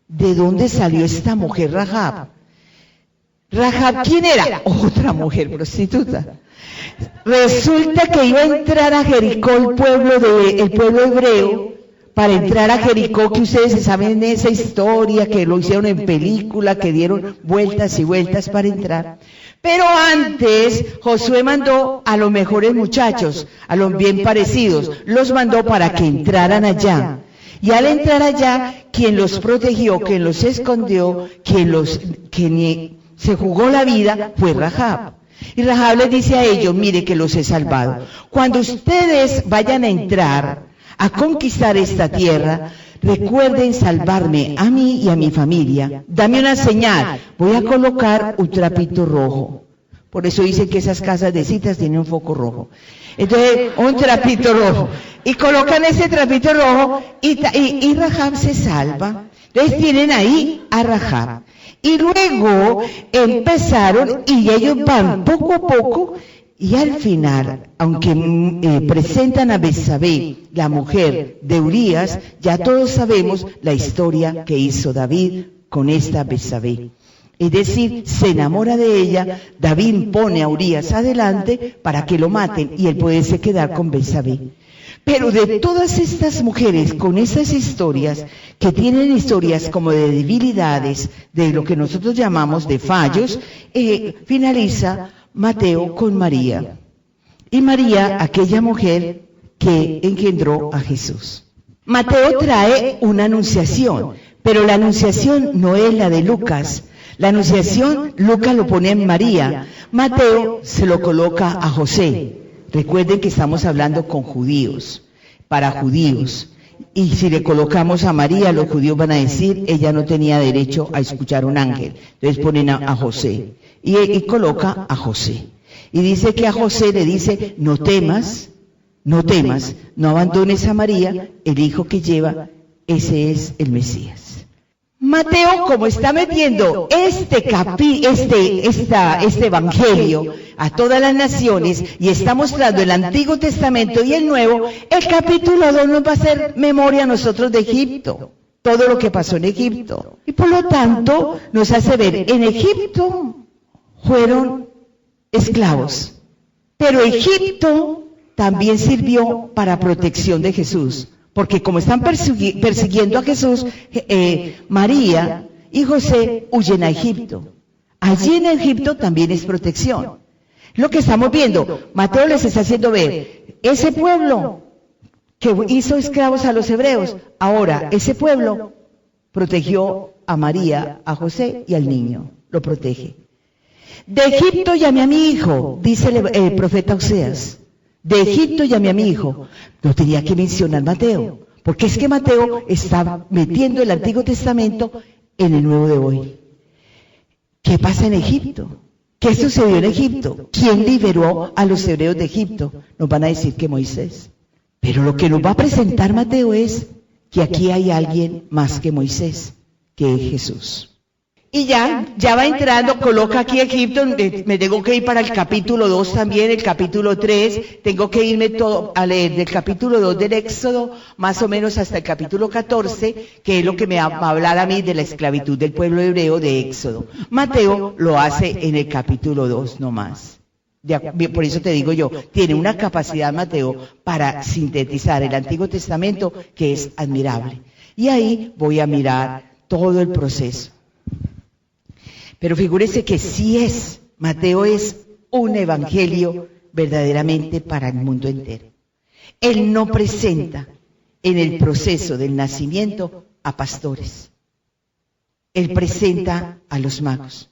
¿De dónde salió esta mujer Rahab? Rahab, ¿quién era? Otra mujer prostituta. Resulta que iba a entrar a Jericó el pueblo hebreo, para entrar a Jericó, que ustedes saben esa historia, que lo hicieron en película, que dieron vueltas y vueltas para entrar. Pero antes Josué mandó a los mejores muchachos, a los bien parecidos, los mandó para que entraran allá. Y al entrar allá, quien los protegió, quien los escondió, quien se jugó la vida fue Rahab. Y Rahab les dice a ellos, mire que los he salvado. Cuando ustedes vayan a entrar a conquistar esta tierra, recuerden salvarme a mí y a mi familia. Dame una señal, voy a colocar un trapito rojo. Por eso dicen que esas casas de citas tienen un foco rojo. Entonces, un trapito rojo. Y colocan ese trapito rojo y Rahab se salva. Entonces tienen ahí a Rahab. Y luego empezaron y ellos van poco a poco y al final, aunque presentan a Betsabé, la mujer de Urías, ya todos sabemos la historia que hizo David con esta Betsabé. Es decir, se enamora de ella, David pone a Urías adelante para que lo maten y él puede quedar con Betsabé. Pero de todas estas mujeres con esas historias, que tienen historias como de debilidades, de lo que nosotros llamamos de fallos, finaliza Mateo con María. Y María, aquella mujer que engendró a Jesús. Mateo trae una anunciación, pero la anunciación no es la de Lucas. La anunciación, Lucas lo pone en María, Mateo se lo coloca a José. Recuerden que estamos hablando con judíos, para judíos. Y si le colocamos a María, los judíos van a decir, ella no tenía derecho a escuchar un ángel. Entonces ponen a José. Y coloca a José. Y dice que a José le dice, no temas, no abandones a María, el hijo que lleva, ese es el Mesías. Mateo, como está metiendo este evangelio a todas las naciones y está mostrando el Antiguo Testamento y el Nuevo, el capítulo 2 nos va a hacer memoria a nosotros de Egipto, todo lo que pasó en Egipto. Y por lo tanto nos hace ver, en Egipto fueron esclavos, pero Egipto también sirvió para protección de Jesús. Porque como están persiguiendo a Jesús, María y José huyen a Egipto. Allí en Egipto también es protección. Lo que estamos viendo, Mateo les está haciendo ver, ese pueblo que hizo esclavos a los hebreos, ahora ese pueblo protegió a María, a José y al niño, lo protege. De Egipto llamé a mi hijo, dice el profeta Oseas. De Egipto llamé a mi hijo. No tenía que mencionar Mateo, porque es que Mateo está metiendo el Antiguo Testamento en el Nuevo de hoy. ¿Qué pasa en Egipto? ¿Qué sucedió en Egipto? ¿Quién liberó a los hebreos de Egipto? Nos van a decir que Moisés. Pero lo que nos va a presentar Mateo es que aquí hay alguien más que Moisés, que es Jesús. Y ya va entrando, coloca aquí Egipto, me tengo que ir para el capítulo 2 también, el capítulo 3, tengo que irme todo a leer del capítulo 2 del Éxodo, más o menos hasta el capítulo 14, que es lo que me va a hablar a mí de la esclavitud del pueblo hebreo de Éxodo. Mateo lo hace en el capítulo 2 nomás. Por eso te digo yo, tiene una capacidad Mateo para sintetizar el Antiguo Testamento que es admirable. Y ahí voy a mirar todo el proceso. Pero figúrese que Mateo es un evangelio verdaderamente para el mundo entero. Él no presenta en el proceso del nacimiento a pastores. Él presenta a los magos,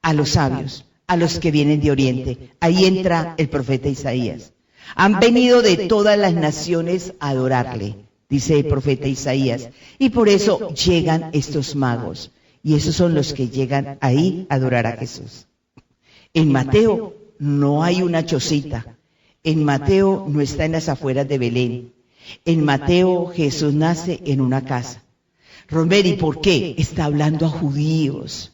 a los sabios, a los que vienen de Oriente. Ahí entra el profeta Isaías. Han venido de todas las naciones a adorarle, dice el profeta Isaías. Y por eso llegan estos magos. Y esos son los que llegan ahí a adorar a Jesús. En Mateo no hay una chocita. En Mateo no está en las afueras de Belén. En Mateo Jesús nace en una casa. Romero, ¿y por qué? Está hablando a judíos.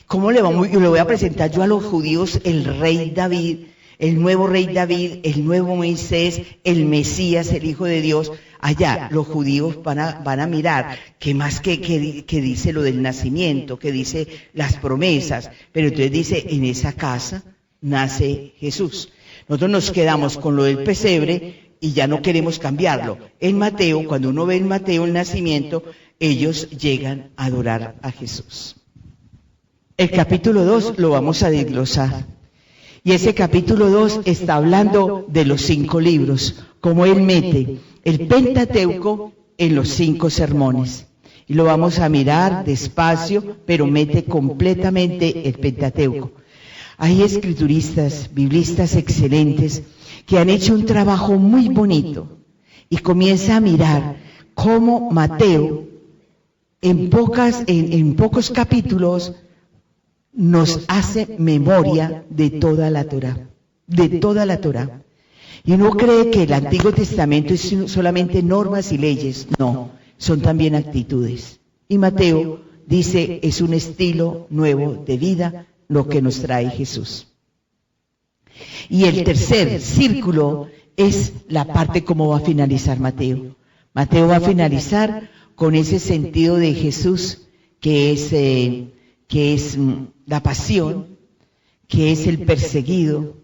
¿Cómo le voy a presentar yo a los judíos el rey David, el nuevo rey David, el nuevo Moisés, el Mesías, el Hijo de Dios? Allá los judíos van a mirar que más que dice lo del nacimiento, que dice las promesas, pero entonces dice, en esa casa nace Jesús. Nosotros nos quedamos con lo del pesebre y ya no queremos cambiarlo. En Mateo, cuando uno ve en Mateo el nacimiento, ellos llegan a adorar a Jesús. El capítulo 2 lo vamos a desglosar. Y ese capítulo 2 está hablando de los 5 libros, como él mete el Pentateuco en los 5 sermones. Y lo vamos a mirar despacio, pero mete completamente el Pentateuco. Hay escrituristas, biblistas excelentes, que han hecho un trabajo muy bonito. Y comienza a mirar cómo Mateo, en pocos capítulos, nos hace memoria de toda la Torá, de toda la Torá. Y uno cree que el Antiguo Testamento es solamente normas y leyes. No, son también actitudes. Y Mateo dice, es un estilo nuevo de vida lo que nos trae Jesús. Y el tercer círculo es la parte cómo va a finalizar Mateo. Mateo va a finalizar con ese sentido de Jesús que es la pasión, que es el perseguido,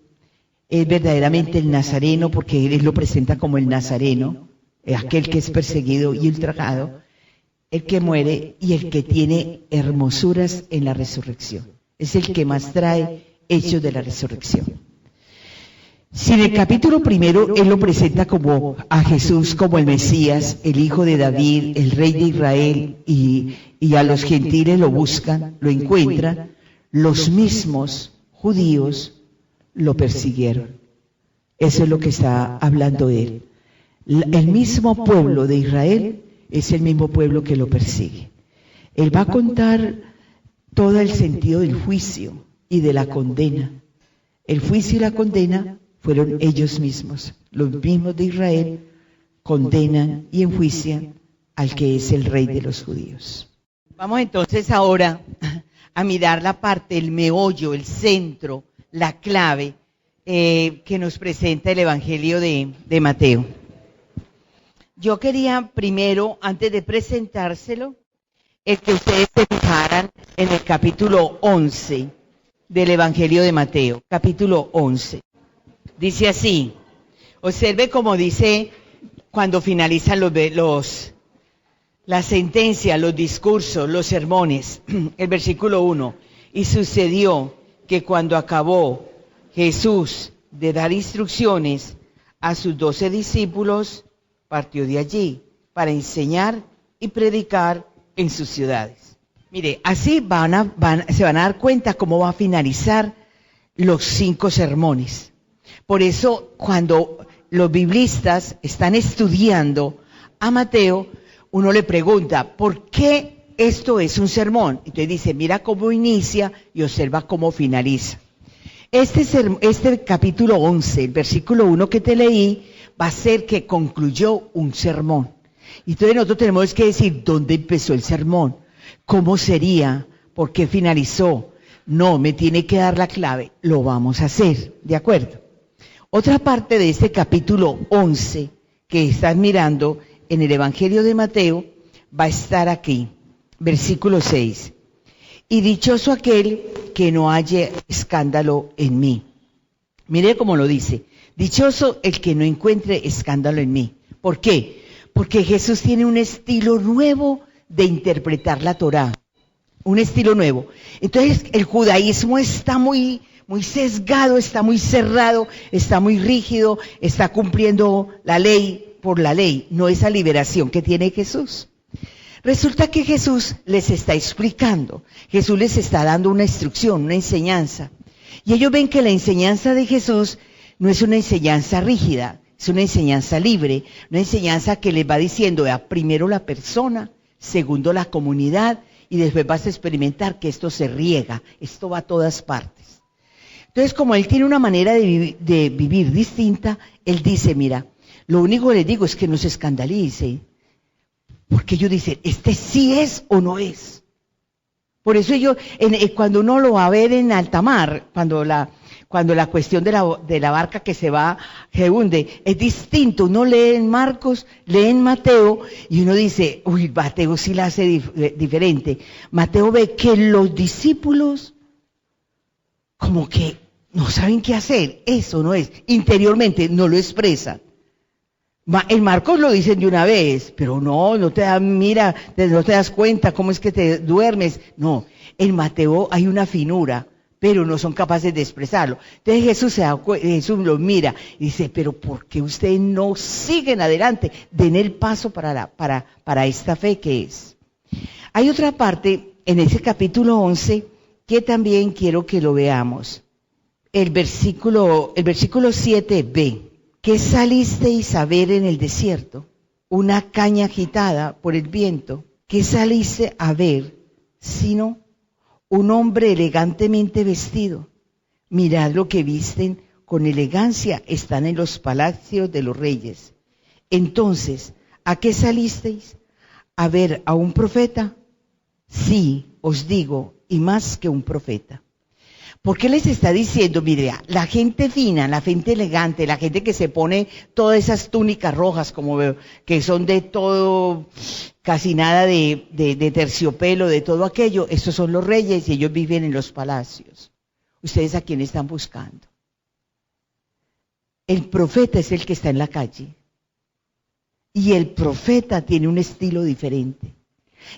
es verdaderamente el nazareno, porque él lo presenta como el nazareno, aquel que es perseguido y ultrajado, el que muere y el que tiene hermosuras en la resurrección. Es el que más trae hechos de la resurrección. Si en el capítulo primero él lo presenta como a Jesús como el Mesías, el hijo de David, el rey de Israel, y a los gentiles lo buscan, lo encuentran, los mismos judíos lo persiguieron. Eso es lo que está hablando él. El mismo pueblo de Israel es el mismo pueblo que lo persigue. Él va a contar todo el sentido del juicio y de la condena. El juicio y la condena fueron ellos mismos. Los mismos de Israel condenan y enjuician al que es el rey de los judíos. Vamos entonces ahora a mirar la parte, el meollo, el centro, la clave que nos presenta el Evangelio de Mateo. Yo quería primero, antes de presentárselo, que ustedes se fijaran en el capítulo 11 del Evangelio de Mateo, capítulo 11. Dice así, observe cómo dice cuando finalizan la sentencia, los discursos, los sermones, el versículo 1. Y sucedió que cuando acabó Jesús de dar instrucciones a sus 12 discípulos, partió de allí para enseñar y predicar en sus ciudades. Mire, así se van a dar cuenta cómo va a finalizar los 5 sermones. Por eso, cuando los biblistas están estudiando a Mateo, uno le pregunta, ¿por qué esto es un sermón? Entonces dice, mira cómo inicia y observa cómo finaliza. Este capítulo 11, el versículo 1 que te leí, va a ser que concluyó un sermón. Y entonces nosotros tenemos que decir, ¿dónde empezó el sermón? ¿Cómo sería? ¿Por qué finalizó? No, me tiene que dar la clave. Lo vamos a hacer, ¿de acuerdo? Otra parte de este capítulo 11 que estás mirando en el Evangelio de Mateo va a estar aquí, versículo 6. Y dichoso aquel que no halle escándalo en mí. Mire cómo lo dice. Dichoso el que no encuentre escándalo en mí. ¿Por qué? Porque Jesús tiene un estilo nuevo de interpretar la Torá. Un estilo nuevo. Entonces el judaísmo está muy sesgado, está muy cerrado, está muy rígido, está cumpliendo la ley por la ley, no esa liberación que tiene Jesús. Resulta que Jesús les está explicando, Jesús les está dando una instrucción, una enseñanza. Y ellos ven que la enseñanza de Jesús no es una enseñanza rígida, es una enseñanza libre, una enseñanza que les va diciendo primero la persona, segundo la comunidad, y después vas a experimentar que esto se riega, esto va a todas partes. Entonces, como él tiene una manera de vivir distinta, él dice, mira, lo único que les digo es que no se escandalice, porque ellos dicen, ¿este sí es o no es? Por eso cuando uno lo va a ver en alta mar, cuando la cuestión de la barca que se hunde, es distinto. Uno lee en Marcos, lee en Mateo, y uno dice, uy, Mateo sí la hace diferente. Mateo ve que los discípulos como que no saben qué hacer, eso no es, interiormente no lo expresan. En Marcos lo dicen de una vez, pero no te das cuenta cómo es que te duermes. No, en Mateo hay una finura, pero no son capaces de expresarlo. Entonces Jesús los mira y dice, pero ¿por qué ustedes no siguen adelante? Den el paso para esta fe que es. Hay otra parte en ese capítulo 11 que también quiero que lo veamos. El versículo 7b. ¿Qué salisteis a ver en el desierto? Una caña agitada por el viento. ¿Qué saliste a ver sino un hombre elegantemente vestido. Mirad lo que visten con elegancia, están en los palacios de los reyes. Entonces, ¿a qué salisteis? ¿A ver a un profeta? Sí, os digo, y más que un profeta. ¿Por qué les está diciendo? Mire, la gente fina, la gente elegante, la gente que se pone todas esas túnicas rojas, como veo, que son de todo, casi nada de terciopelo, de todo aquello, estos son los reyes y ellos viven en los palacios. ¿Ustedes a quién están buscando? El profeta es el que está en la calle. Y el profeta tiene un estilo diferente.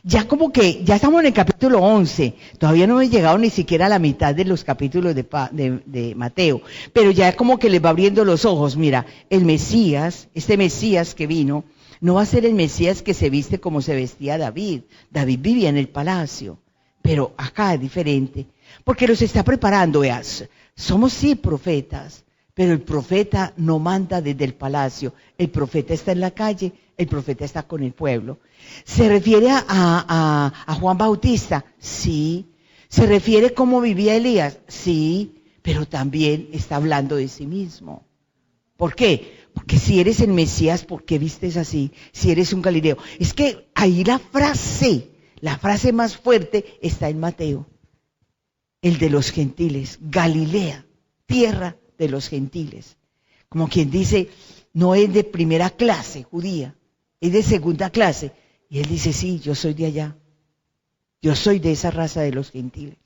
Ya como que, ya estamos en el capítulo 11, todavía no hemos llegado ni siquiera a la mitad de los capítulos de Mateo, pero ya como que les va abriendo los ojos. Mira, el Mesías, este Mesías que vino, no va a ser el Mesías que se viste como se vestía David. David vivía en el palacio, pero acá es diferente, porque los está preparando. Veas, somos sí profetas, pero el profeta no manda desde el palacio, el profeta está en la calle, el profeta está con el pueblo. ¿Se refiere a Juan Bautista? Sí. ¿Se refiere a cómo vivía Elías? Sí, pero también está hablando de sí mismo. ¿Por qué? Porque si eres el Mesías, ¿por qué vistes así? Si eres un Galileo. Es que ahí la frase más fuerte está en Mateo, el de los gentiles, Galilea, tierra de los gentiles. Como quien dice, no es de primera clase judía, es de segunda clase. Y él dice, sí, yo soy de allá. Yo soy de esa raza de los gentiles.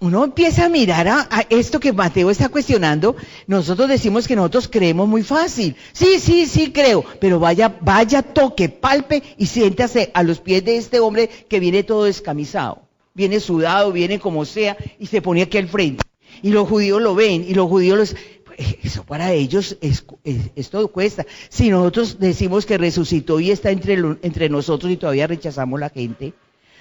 Uno empieza a mirar a esto que Mateo está cuestionando. Nosotros decimos que nosotros creemos muy fácil. Sí, creo. Pero vaya, toque, palpe y siéntase a los pies de este hombre que viene todo descamisado. Viene sudado, viene como sea y se pone aquí al frente. Y los judíos lo ven y los judíos eso para ellos esto cuesta. Si nosotros decimos que resucitó y está entre nosotros y todavía rechazamos la gente,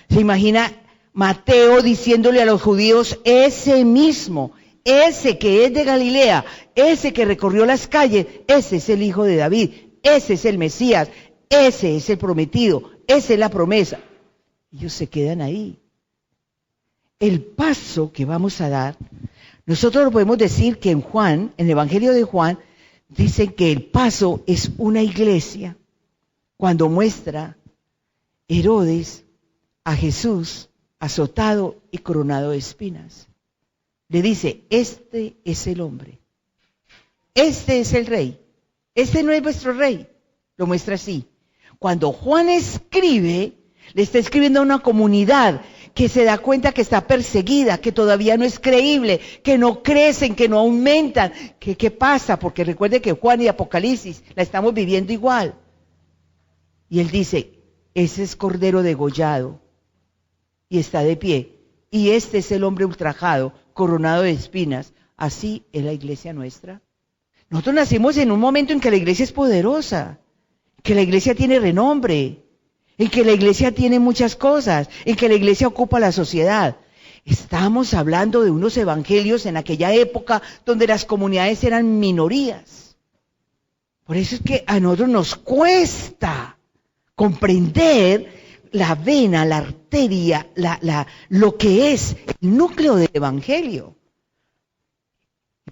¿se imagina Mateo diciéndole a los judíos, ese mismo, ese que es de Galilea, ese que recorrió las calles, ese es el hijo de David, ese es el Mesías, ese es el prometido, esa es la promesa? Ellos se quedan ahí. El paso que vamos a dar, nosotros lo podemos decir que en Juan, en el Evangelio de Juan, dicen que el paso es una iglesia. Cuando muestra Herodes a Jesús azotado y coronado de espinas, le dice, este es el hombre, este es el rey, este no es vuestro rey, lo muestra así. Cuando Juan escribe, le está escribiendo a una comunidad que se da cuenta que está perseguida, que todavía no es creíble, que no crecen, que no aumentan. ¿Qué pasa? Porque recuerde que Juan y Apocalipsis la estamos viviendo igual. Y él dice, ese es cordero degollado y está de pie. Y este es el hombre ultrajado, coronado de espinas. Así es la iglesia nuestra. Nosotros nacimos en un momento en que la iglesia es poderosa, que la iglesia tiene renombre, en que la iglesia tiene muchas cosas, en que la iglesia ocupa la sociedad. Estamos hablando de unos evangelios en aquella época donde las comunidades eran minorías. Por eso es que a nosotros nos cuesta comprender la vena, la arteria, lo que es el núcleo del evangelio.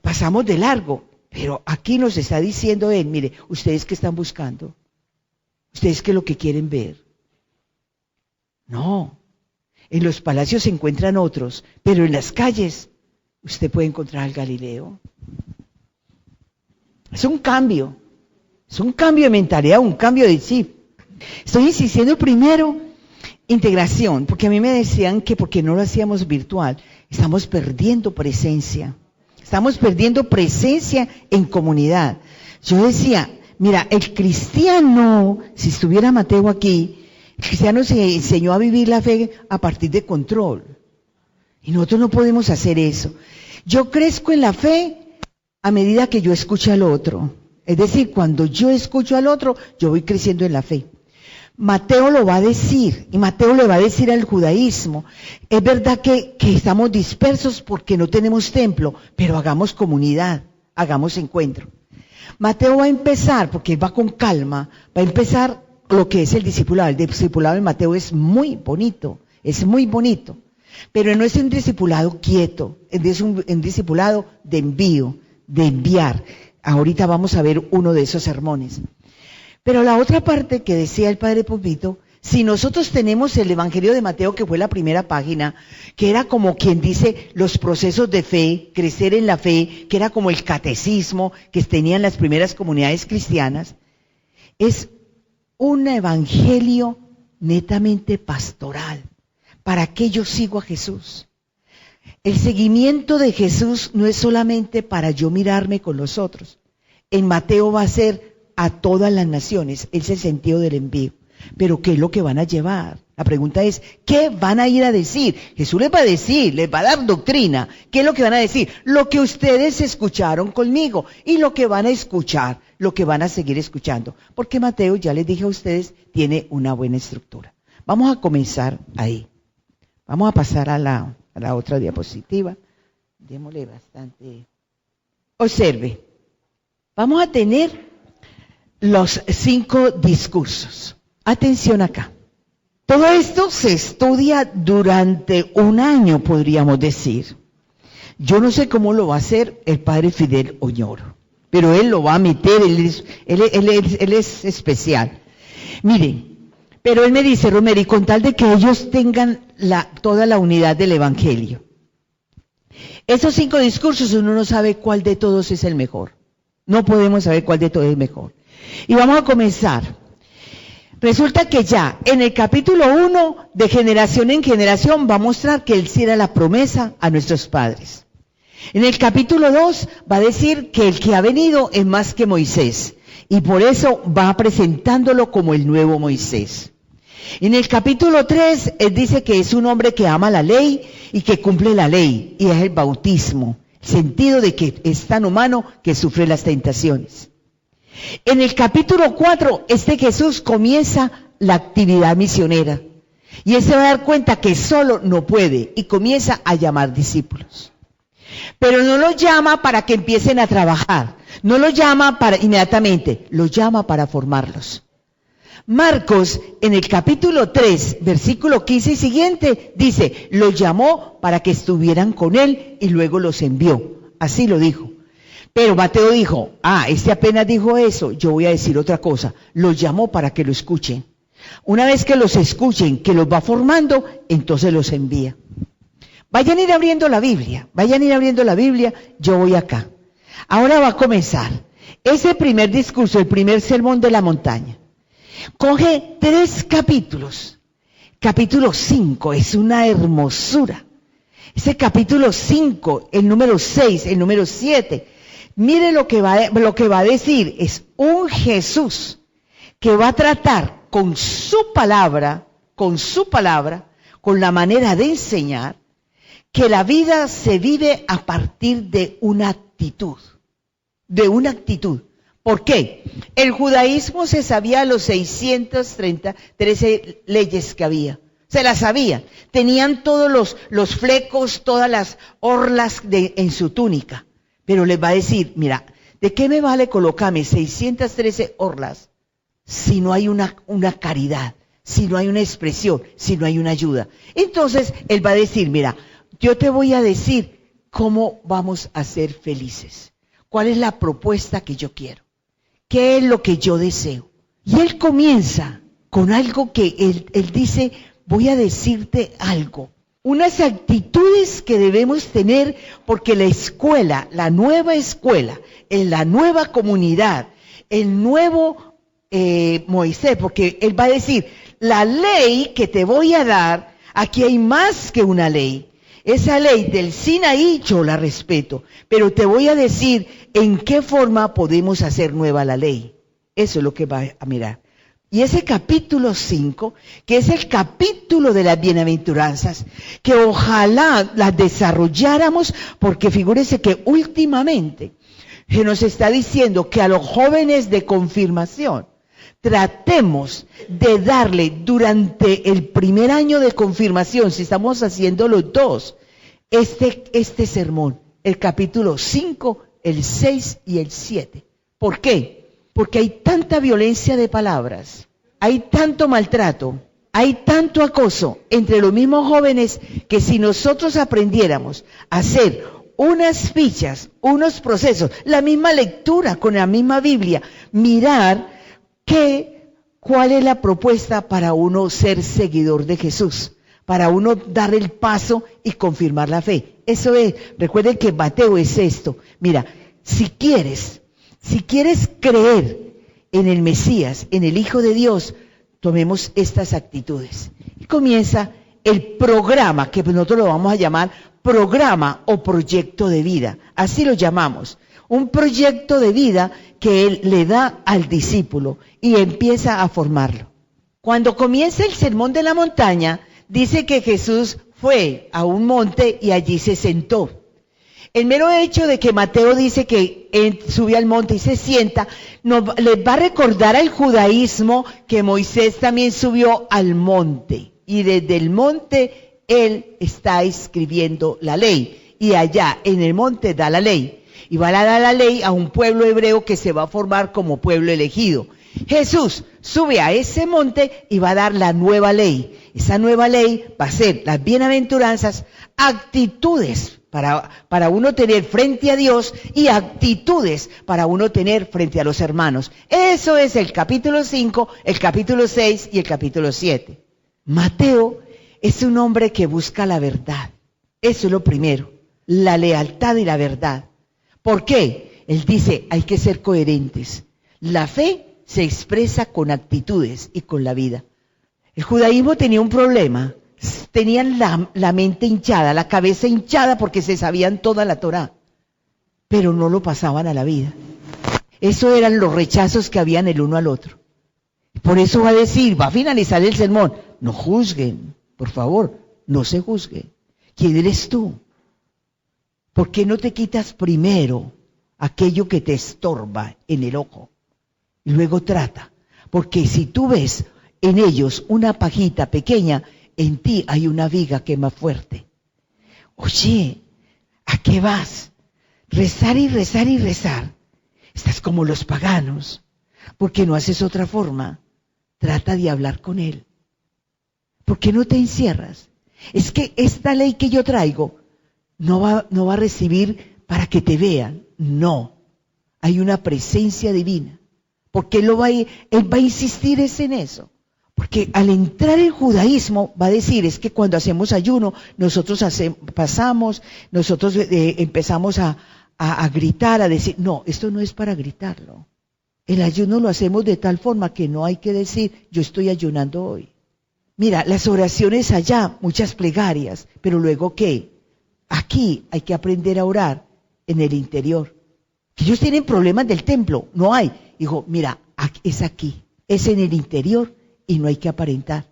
Pasamos de largo, pero aquí nos está diciendo él, mire, ustedes qué están buscando, ustedes qué es lo que quieren ver. No, en los palacios se encuentran otros, pero en las calles usted puede encontrar al Galileo. Es un cambio de mentalidad, un cambio de chip. Estoy insistiendo primero, integración, porque a mí me decían que porque no lo hacíamos virtual, estamos perdiendo presencia en comunidad. Yo decía, mira, el cristiano, si estuviera Mateo aquí, el cristiano se enseñó a vivir la fe a partir de control. Y nosotros no podemos hacer eso. Yo crezco en la fe a medida que yo escucho al otro. Es decir, cuando yo escucho al otro, yo voy creciendo en la fe. Mateo lo va a decir, y Mateo le va a decir al judaísmo, es verdad que estamos dispersos porque no tenemos templo, pero hagamos comunidad, hagamos encuentro. Mateo va a empezar, porque va con calma, va a empezar lo que es el discipulado. El discipulado de Mateo es muy bonito, Pero no es un discipulado quieto, es un discipulado de envío, de enviar. Ahorita vamos a ver uno de esos sermones. Pero la otra parte que decía el padre Pupito, si nosotros tenemos el Evangelio de Mateo, que fue la primera página, que era como quien dice los procesos de fe, crecer en la fe, que era como el catecismo que tenían las primeras comunidades cristianas, es un evangelio netamente pastoral. ¿Para qué yo sigo a Jesús? El seguimiento de Jesús no es solamente para yo mirarme con los otros. En Mateo va a ser a todas las naciones, es el sentido del envío. Pero ¿qué es lo que van a llevar? La pregunta es, ¿qué van a ir a decir? Jesús les va a decir, les va a dar doctrina. ¿Qué es lo que van a decir? Lo que ustedes escucharon conmigo y lo que van a escuchar, lo que van a seguir escuchando. Porque Mateo, ya les dije a ustedes, tiene una buena estructura. Vamos a comenzar ahí. Vamos a pasar a la otra diapositiva. Démosle bastante. Observe. Vamos a tener los 5 discursos. Atención acá. Todo esto se estudia durante un año, podríamos decir. Yo no sé cómo lo va a hacer el padre Fidel Oñoro, pero él lo va a meter, él es especial. Miren, pero él me dice, Romero, y con tal de que ellos tengan toda la unidad del Evangelio. Esos 5 discursos uno no sabe cuál de todos es el mejor. No podemos saber cuál de todos es mejor. Y vamos a comenzar. Resulta que ya en el capítulo 1, de generación en generación, va a mostrar que Él sí era la promesa a nuestros padres. En el capítulo 2 va a decir que el que ha venido es más que Moisés, y por eso va presentándolo como el nuevo Moisés. En el capítulo 3, Él dice que es un hombre que ama la ley y que cumple la ley, y es el bautismo, el sentido de que es tan humano que sufre las tentaciones. En el capítulo 4, Jesús comienza la actividad misionera. Y él se va a dar cuenta que solo no puede y comienza a llamar discípulos. Pero no los llama para que empiecen a trabajar. No los llama para inmediatamente, los llama para formarlos. Marcos, en el capítulo 3, versículo 15 y siguiente, dice, los llamó para que estuvieran con él y luego los envió. Así lo dijo. Pero Mateo dijo, apenas dijo eso, yo voy a decir otra cosa. Los llamó para que lo escuchen. Una vez que los escuchen, que los va formando, entonces los envía. Vayan a ir abriendo la Biblia, yo voy acá. Ahora va a comenzar ese primer discurso, el primer sermón de la montaña. Coge 3 capítulos. Capítulo 5 es una hermosura. Ese capítulo 5, el número 6, el número 7. Mire lo que va a decir, es un Jesús que va a tratar con su palabra, con la manera de enseñar, que la vida se vive a partir de una actitud. ¿Por qué? El judaísmo se sabía los 613 leyes que había. Se las sabía. Tenían todos los flecos, todas las orlas en su túnica. Pero les va a decir, mira, ¿de qué me vale colocarme 613 orlas si no hay una caridad, si no hay una expresión, si no hay una ayuda? Entonces, él va a decir, mira, yo te voy a decir cómo vamos a ser felices. ¿Cuál es la propuesta que yo quiero? ¿Qué es lo que yo deseo? Y él comienza con algo que él dice, voy a decirte algo. Unas actitudes que debemos tener porque la escuela, la nueva escuela, en la nueva comunidad, el nuevo Moisés, porque él va a decir, la ley que te voy a dar, aquí hay más que una ley. Esa ley del Sinaí yo la respeto, pero te voy a decir en qué forma podemos hacer nueva la ley. Eso es lo que va a mirar. Y ese capítulo 5, que es el capítulo de las bienaventuranzas, que ojalá las desarrolláramos, porque figúrese que últimamente se nos está diciendo que a los jóvenes de confirmación tratemos de darle durante el primer año de confirmación, si estamos haciendo los 2, este sermón, el capítulo 5, el 6 y el 7. ¿Por qué? Porque hay tanta violencia de palabras, hay tanto maltrato, Hay tanto acoso entre los mismos jóvenes que si nosotros aprendiéramos a hacer unas fichas, unos procesos, la misma lectura con la misma Biblia, mirar cuál es la propuesta para uno ser seguidor de Jesús, para uno dar el paso y confirmar la fe. Eso es, recuerden que Mateo es esto. Mira, si quieres creer en el Mesías, en el Hijo de Dios, tomemos estas actitudes. Y comienza el programa, que nosotros lo vamos a llamar programa o proyecto de vida. Así lo llamamos. Un proyecto de vida que Él le da al discípulo y empieza a formarlo. Cuando comienza el sermón de la montaña, dice que Jesús fue a un monte y allí se sentó. El mero hecho de que Mateo dice que él sube al monte y se sienta, les va a recordar al judaísmo que Moisés también subió al monte. Y desde el monte él está escribiendo la ley. Y allá en el monte da la ley. Y va a dar la ley a un pueblo hebreo que se va a formar como pueblo elegido. Jesús sube a ese monte y va a dar la nueva ley. Esa nueva ley va a ser las bienaventuranzas, actitudes para uno tener frente a Dios y actitudes para uno tener frente a los hermanos. Eso es el capítulo 5, el capítulo 6 y el capítulo 7. Mateo es un hombre que busca la verdad. Eso es lo primero, la lealtad y la verdad. ¿Por qué? Él dice, hay que ser coherentes. La fe se expresa con actitudes y con la vida. El judaísmo tenía un problema. Tenían la mente hinchada, la cabeza hinchada porque se sabían toda la Torá, pero no lo pasaban a la vida. Eso eran los rechazos que habían el uno al otro. Por eso va a finalizar el sermón, no juzguen, por favor, no se juzguen. ¿Quién eres tú? ¿Por qué no te quitas primero aquello que te estorba en el ojo? Y luego trata, porque si tú ves en ellos una pajita pequeña, en ti hay una viga que es más fuerte. Oye, ¿a qué vas? Rezar y rezar y rezar. Estás como los paganos, porque no haces otra forma. Trata de hablar con Él. ¿Por qué no te encierras? Es que esta ley que yo traigo no va a recibir para que te vean. No, hay una presencia divina. Porque Él va a insistir en eso. Porque al entrar el judaísmo va a decir, es que cuando hacemos ayuno, nosotros empezamos a gritar, a decir, no, esto no es para gritarlo. El ayuno lo hacemos de tal forma que no hay que decir, yo estoy ayunando hoy. Mira, las oraciones allá, muchas plegarias, pero luego ¿qué? Aquí hay que aprender a orar en el interior. Ellos tienen problemas del templo, no hay. Dijo, mira, es aquí, es en el interior. Y no hay que aparentar.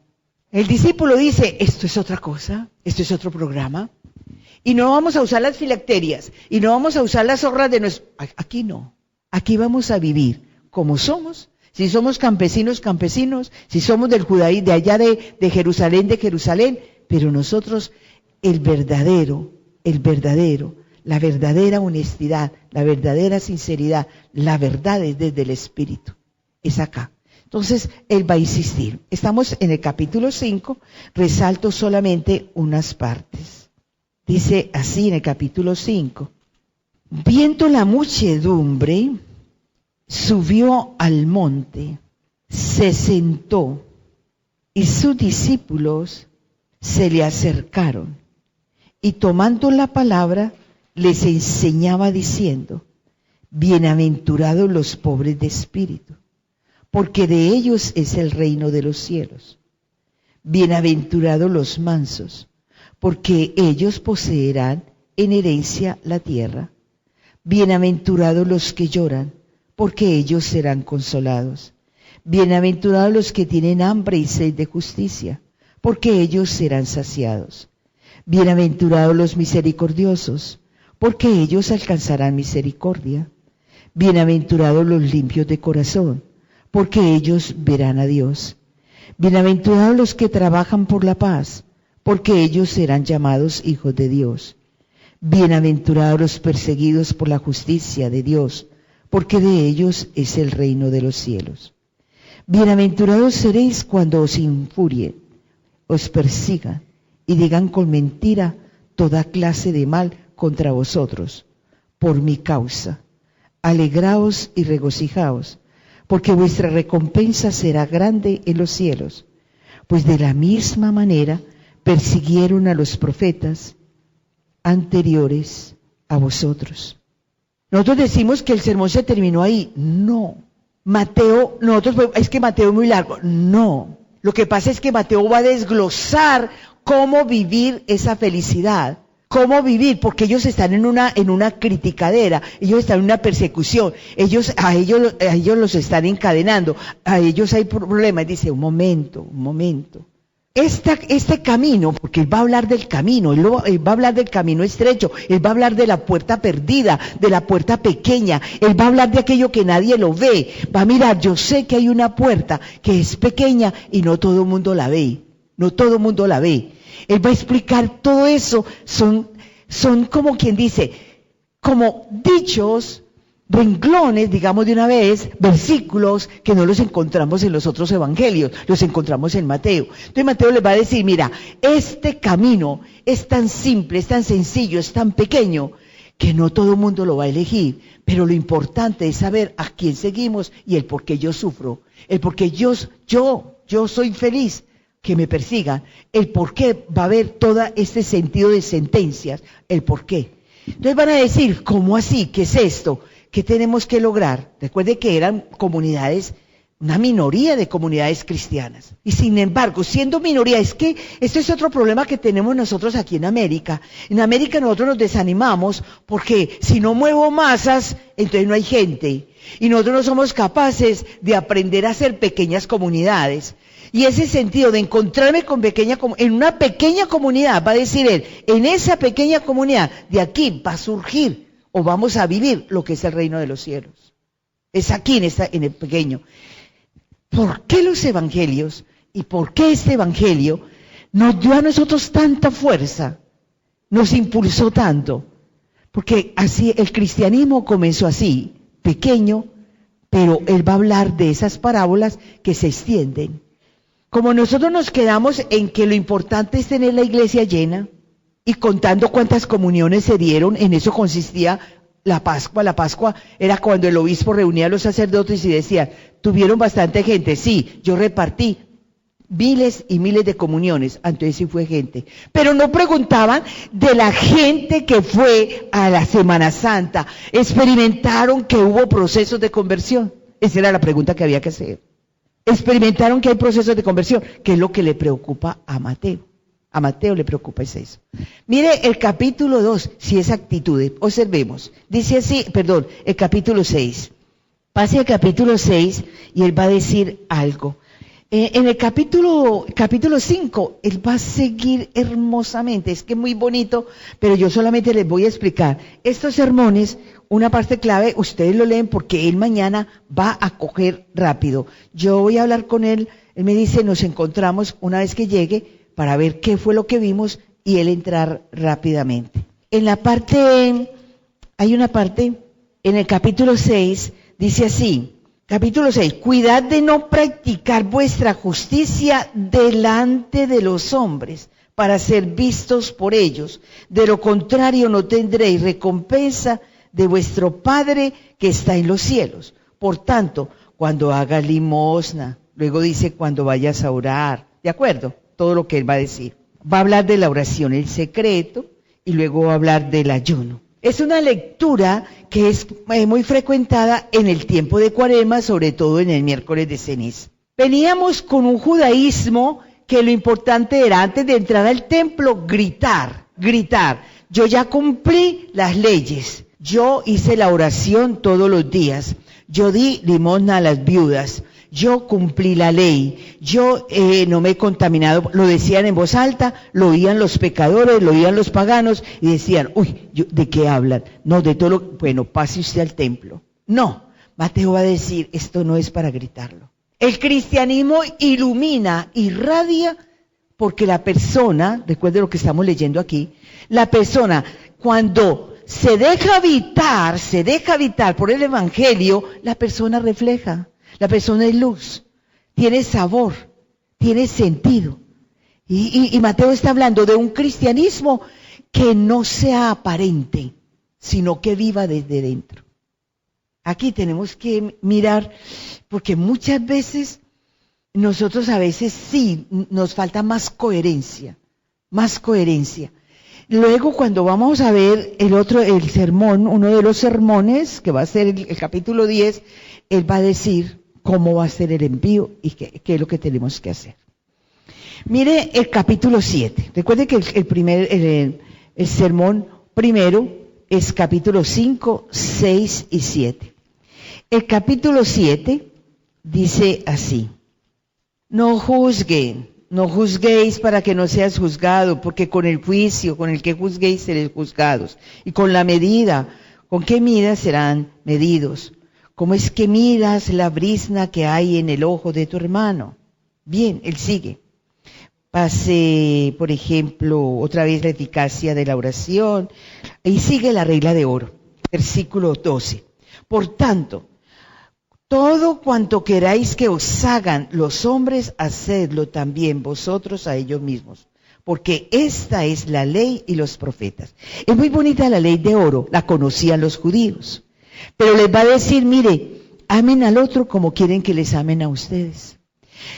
El discípulo dice, esto es otra cosa, esto es otro programa. Y no vamos a usar las filacterias, y no vamos a usar las zorras de nuestro... Aquí no. Aquí vamos a vivir como somos. Si somos campesinos, si somos del judaísmo, de allá de Jerusalén, pero nosotros la verdadera honestidad, la verdadera sinceridad, la verdad es desde el Espíritu. Es acá. Entonces, Él va a insistir. Estamos en el capítulo 5, resalto solamente unas partes. Dice así en el capítulo 5, viendo la muchedumbre, subió al monte, se sentó, y sus discípulos se le acercaron, y tomando la palabra, les enseñaba diciendo, bienaventurados los pobres de espíritu, porque de ellos es el reino de los cielos. Bienaventurados los mansos, porque ellos poseerán en herencia la tierra. Bienaventurados los que lloran, porque ellos serán consolados. Bienaventurados los que tienen hambre y sed de justicia, porque ellos serán saciados. Bienaventurados los misericordiosos, porque ellos alcanzarán misericordia. Bienaventurados los limpios de corazón, porque ellos verán a Dios. Bienaventurados los que trabajan por la paz, porque ellos serán llamados hijos de Dios. Bienaventurados los perseguidos por la justicia de Dios, porque de ellos es el reino de los cielos. Bienaventurados seréis cuando os injurien, os persigan y digan con mentira toda clase de mal contra vosotros, por mi causa. Alegraos y regocijaos, porque vuestra recompensa será grande en los cielos, pues de la misma manera persiguieron a los profetas anteriores a vosotros. Nosotros decimos que el sermón se terminó ahí. No. Mateo, es que Mateo es muy largo. No. Lo que pasa es que Mateo va a desglosar cómo vivir esa felicidad. Cómo vivir, porque ellos están en una criticadera, ellos están en una persecución, a ellos los están encadenando, a ellos hay problemas. Dice, un momento. Este camino, porque él va a hablar del camino, él va a hablar del camino estrecho, él va a hablar de la puerta perdida, de la puerta pequeña, él va a hablar de aquello que nadie lo ve. Va a mirar, yo sé que hay una puerta que es pequeña y no todo el mundo la ve, no todo el mundo la ve. Él va a explicar todo eso, son como quien dice, como dichos, renglones, digamos de una vez, versículos que no los encontramos en los otros evangelios, los encontramos en Mateo. Entonces Mateo les va a decir, mira, este camino es tan simple, es tan sencillo, es tan pequeño, que no todo el mundo lo va a elegir, pero lo importante es saber a quién seguimos y el por qué yo sufro, el por qué yo soy feliz que me persigan, el por qué va a haber todo este sentido de sentencias, el por qué. Entonces van a decir, ¿cómo así? ¿Qué es esto? ¿Qué tenemos que lograr? Recuerde que eran comunidades, una minoría de comunidades cristianas. Y sin embargo, siendo minoría, es que esto es otro problema que tenemos nosotros aquí en América. En América nosotros nos desanimamos porque si no muevo masas, entonces no hay gente. Y nosotros no somos capaces de aprender a hacer pequeñas comunidades. Y ese sentido de encontrarme en una pequeña comunidad, va a decir él, en esa pequeña comunidad, de aquí va a surgir o vamos a vivir lo que es el reino de los cielos. Es aquí en el pequeño. ¿Por qué los evangelios y por qué este evangelio nos dio a nosotros tanta fuerza? Nos impulsó tanto. Porque así el cristianismo comenzó así, pequeño, pero él va a hablar de esas parábolas que se extienden. Como nosotros nos quedamos en que lo importante es tener la iglesia llena y contando cuántas comuniones se dieron, en eso consistía la Pascua. La Pascua era cuando el obispo reunía a los sacerdotes y decía, tuvieron bastante gente, sí, yo repartí miles y miles de comuniones, entonces sí fue gente. Pero no preguntaban de la gente que fue a la Semana Santa, experimentaron que hubo procesos de conversión. Esa era la pregunta que había que hacer. Experimentaron que hay procesos de conversión, que es lo que le preocupa a Mateo. A Mateo le preocupa es eso. Mire el capítulo 2, si es actitud, observemos. Dice así, el capítulo 6. Pase al capítulo 6 y él va a decir algo. En el capítulo 5, él va a seguir hermosamente, es que es muy bonito, pero yo solamente les voy a explicar. Estos sermones, una parte clave, ustedes lo leen porque él mañana va a coger rápido. Yo voy a hablar con él, él me dice, nos encontramos una vez que llegue para ver qué fue lo que vimos y él entrar rápidamente. Hay una parte, en el capítulo 6, dice así. Capítulo 6, cuidad de no practicar vuestra justicia delante de los hombres para ser vistos por ellos. De lo contrario no tendréis recompensa de vuestro Padre que está en los cielos. Por tanto, cuando hagas limosna, luego dice cuando vayas a orar, ¿de acuerdo? Todo lo que él va a decir. Va a hablar de la oración en secreto y luego va a hablar del ayuno. Es una lectura que es muy frecuentada en el tiempo de Cuaresma, sobre todo en el miércoles de ceniza. Veníamos con un judaísmo que lo importante era, antes de entrar al templo, gritar. Yo ya cumplí las leyes. Yo hice la oración todos los días. Yo di limosna a las viudas. Yo cumplí la ley, yo no me he contaminado, lo decían en voz alta, lo oían los pecadores, lo oían los paganos y decían, ¿de qué hablan? No, de todo bueno, pase usted al templo. No, Mateo va a decir, esto no es para gritarlo. El cristianismo ilumina, irradia, porque la persona, recuerde lo que estamos leyendo aquí, la persona cuando se deja habitar por el evangelio, la persona refleja. La persona es luz, tiene sabor, tiene sentido. Y Mateo está hablando de un cristianismo que no sea aparente, sino que viva desde dentro. Aquí tenemos que mirar, porque muchas veces nosotros a veces sí nos falta más coherencia. Luego cuando vamos a ver el sermón, uno de los sermones, que va a ser el capítulo 10, él va a decir cómo va a ser el envío y qué es lo que tenemos que hacer. Mire el capítulo 7. Recuerde que el sermón primero es capítulo 5, 6 y 7. El capítulo 7 dice así: no juzguéis para que no seas juzgado, porque con el juicio con el que juzguéis seréis juzgados, y con la medida con que midas serán medidos. ¿Cómo es que miras la brizna que hay en el ojo de tu hermano? Bien, él sigue. Pase, por ejemplo, otra vez la eficacia de la oración, y sigue la regla de oro, versículo 12. Por tanto, todo cuanto queráis que os hagan los hombres, hacedlo también vosotros a ellos mismos, porque esta es la ley y los profetas. Es muy bonita la ley de oro, la conocían los judíos, pero les va a decir, mire, amen al otro como quieren que les amen a ustedes.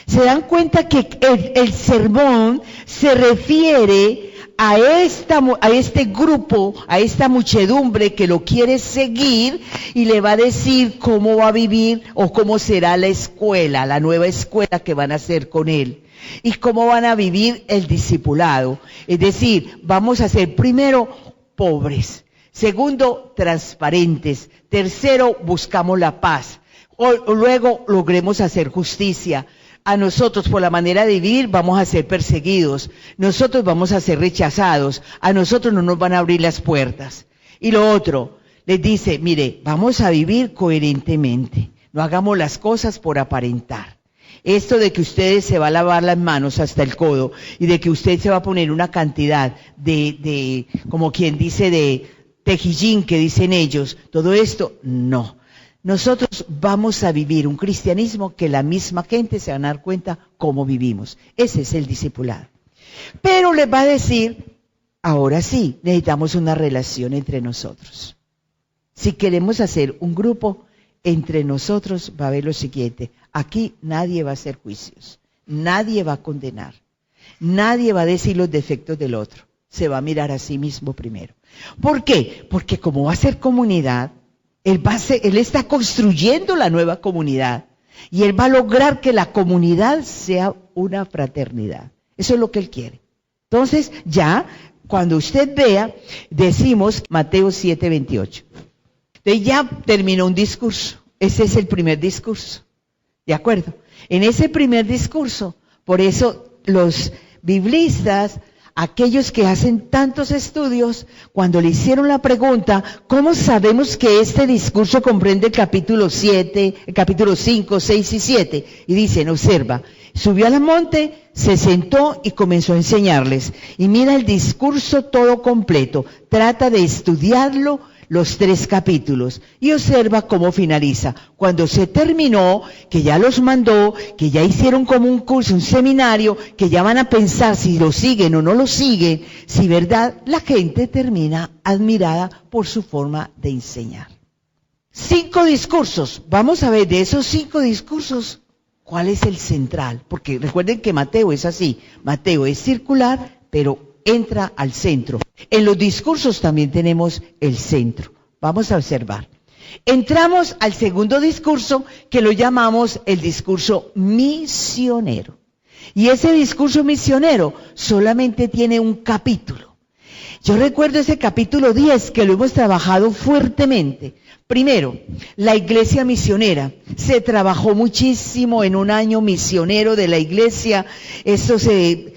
Se dan cuenta que el sermón se refiere a este grupo, a esta muchedumbre que lo quiere seguir, y le va a decir cómo va a vivir o cómo será la escuela, la nueva escuela que van a hacer con él, y cómo van a vivir el discipulado. Es decir, vamos a ser primero pobres, segundo transparentes, tercero buscamos la paz, o luego logremos hacer justicia. A nosotros, por la manera de vivir, vamos a ser perseguidos, nosotros vamos a ser rechazados, a nosotros no nos van a abrir las puertas. Y lo otro, les dice, mire, vamos a vivir coherentemente, no hagamos las cosas por aparentar. Esto de que ustedes se va a lavar las manos hasta el codo, y de que usted se va a poner una cantidad de como quien dice, de tejillín que dicen ellos, todo esto, no. Nosotros vamos a vivir un cristianismo que la misma gente se van a dar cuenta cómo vivimos. Ese es el discipulado. Pero les va a decir, ahora sí, necesitamos una relación entre nosotros. Si queremos hacer un grupo entre nosotros, va a haber lo siguiente: aquí nadie va a hacer juicios, nadie va a condenar, nadie va a decir los defectos del otro, se va a mirar a sí mismo primero. ¿Por qué? Porque como va a ser comunidad, él está construyendo la nueva comunidad, y él va a lograr que la comunidad sea una fraternidad. Eso es lo que él quiere. Entonces, ya, cuando usted vea, decimos Mateo 7:28. Entonces ya terminó un discurso. Ese es el primer discurso. ¿De acuerdo? En ese primer discurso, por eso los biblistas, aquellos que hacen tantos estudios, cuando le hicieron la pregunta, ¿cómo sabemos que este discurso comprende el capítulo 7, el capítulo 5, 6 y 7? Y dicen, observa, subió al monte, se sentó y comenzó a enseñarles. Y mira el discurso todo completo, trata de estudiarlo, los 3 capítulos, y observa cómo finaliza. Cuando se terminó, que ya los mandó, que ya hicieron como un curso, un seminario, que ya van a pensar si lo siguen o no lo siguen, si verdad, la gente termina admirada por su forma de enseñar. 5 discursos, vamos a ver de esos 5 discursos, ¿cuál es el central? Porque recuerden que Mateo es así, Mateo es circular, pero entra al centro. En los discursos también tenemos el centro. Vamos a observar. Entramos al segundo discurso, que lo llamamos el discurso misionero. Y ese discurso misionero solamente tiene un capítulo. Yo recuerdo ese capítulo 10 que lo hemos trabajado fuertemente. Primero, la iglesia misionera. Se trabajó muchísimo en un año misionero de la iglesia. Eso se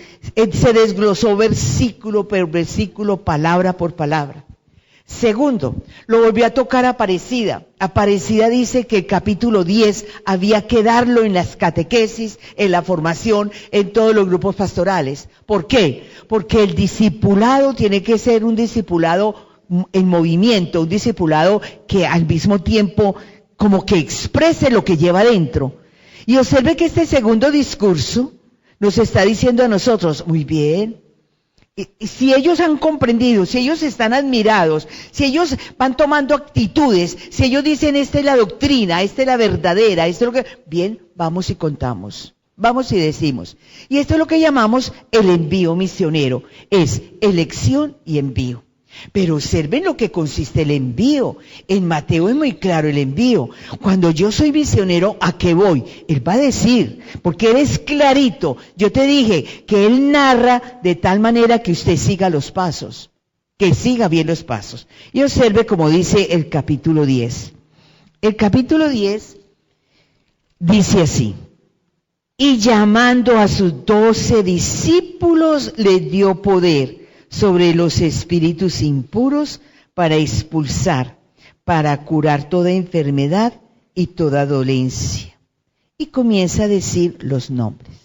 desglosó versículo por versículo, palabra por palabra. Segundo, lo volvió a tocar Aparecida. Aparecida dice que el capítulo 10 había que darlo en las catequesis, en la formación, en todos los grupos pastorales. ¿Por qué? Porque el discipulado tiene que ser un discipulado en movimiento, un discipulado que al mismo tiempo como que exprese lo que lleva dentro. Y observe que este segundo discurso nos está diciendo a nosotros, muy bien. Y si ellos han comprendido, si ellos están admirados, si ellos van tomando actitudes, si ellos dicen esta es la doctrina, esta es la verdadera, esto es lo que... Bien, vamos y contamos, vamos y decimos. Y esto es lo que llamamos el envío misionero, es elección y envío. Pero observen lo que consiste el envío. En Mateo es muy claro el envío. Cuando yo soy misionero, ¿a qué voy? Él va a decir, porque él es clarito. Yo te dije que él narra de tal manera que usted siga los pasos, que siga bien los pasos. Y observe como dice el capítulo 10. El capítulo 10 dice así: y llamando a sus 12 discípulos, les dio poder sobre los espíritus impuros para expulsar, para curar toda enfermedad y toda dolencia. Y comienza a decir los nombres.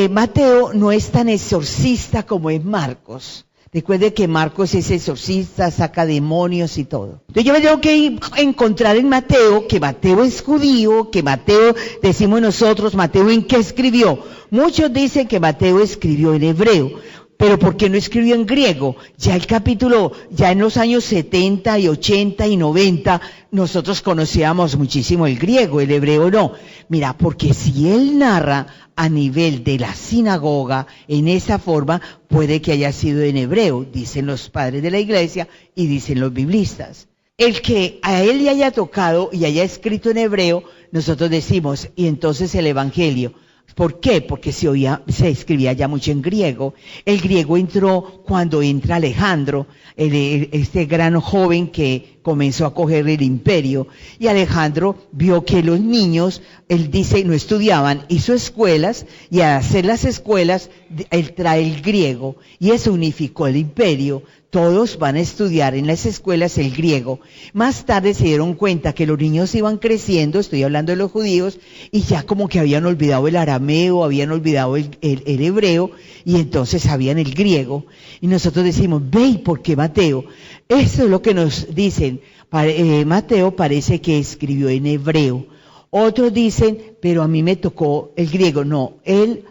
Mateo no es tan exorcista como es Marcos. Recuerde que Marcos es exorcista, saca demonios y todo. Entonces yo me tengo que encontrar en Mateo, que Mateo es judío, que Mateo, decimos nosotros, Mateo ¿en qué escribió? Muchos dicen que Mateo escribió en hebreo. Pero ¿por qué no escribió en griego? Ya el capítulo, ya en los años 70 y 80 y 90, nosotros conocíamos muchísimo el griego, el hebreo no. Mira, porque si él narra a nivel de la sinagoga, en esa forma, puede que haya sido en hebreo, dicen los padres de la iglesia y dicen los biblistas. El que a él le haya tocado y haya escrito en hebreo, nosotros decimos, y entonces el evangelio. ¿Por qué? Porque se escribía ya mucho en griego. El griego entró cuando entra Alejandro, este gran joven que comenzó a coger el imperio. Y Alejandro vio que los niños, él dice, no estudiaban, hizo escuelas, y al hacer las escuelas, él trae el griego, y eso unificó el imperio. Todos van a estudiar en las escuelas el griego. Más tarde se dieron cuenta que los niños iban creciendo, estoy hablando de los judíos, y ya como que habían olvidado el arameo, habían olvidado el hebreo, y entonces sabían el griego. Y nosotros decimos, ve, ¿y por qué Mateo? Eso es lo que nos dicen. Mateo parece que escribió en hebreo. Otros dicen, pero a mí me tocó el griego. No, él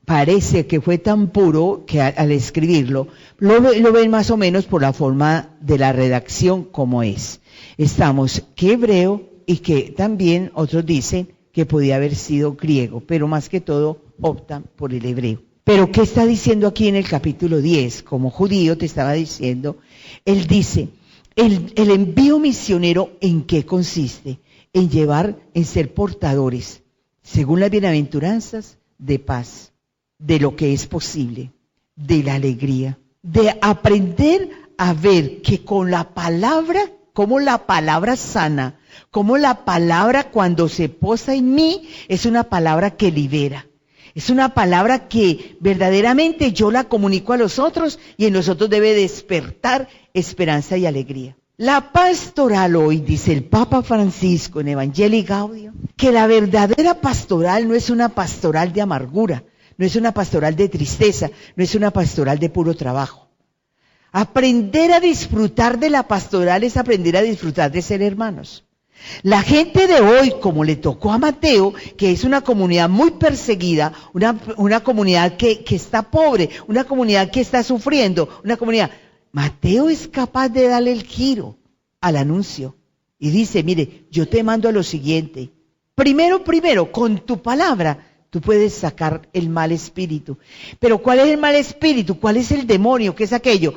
parece que fue tan puro que al escribirlo, lo ven más o menos por la forma de la redacción como es. Estamos que hebreo y que también otros dicen que podía haber sido griego, pero más que todo optan por el hebreo. Pero ¿qué está diciendo aquí en el capítulo 10? Como judío te estaba diciendo, él dice, el envío misionero, ¿en qué consiste? En ser portadores, según las bienaventuranzas, de paz, de lo que es posible, de la alegría, de aprender a ver que con la palabra, como la palabra sana, como la palabra cuando se posa en mí, es una palabra que libera, es una palabra que verdaderamente yo la comunico a los otros y en nosotros debe despertar esperanza y alegría. La pastoral hoy, dice el Papa Francisco en Evangelii Gaudium, que la verdadera pastoral no es una pastoral de amargura, no es una pastoral de tristeza, no es una pastoral de puro trabajo. Aprender a disfrutar de la pastoral es aprender a disfrutar de ser hermanos. La gente de hoy, como le tocó a Mateo, que es una comunidad muy perseguida, una comunidad que está pobre, una comunidad que está sufriendo, una comunidad... Mateo es capaz de darle el giro al anuncio y dice, mire, yo te mando a lo siguiente. Primero, con tu palabra, tú puedes sacar el mal espíritu. Pero ¿cuál es el mal espíritu? ¿Cuál es el demonio? ¿Qué es aquello?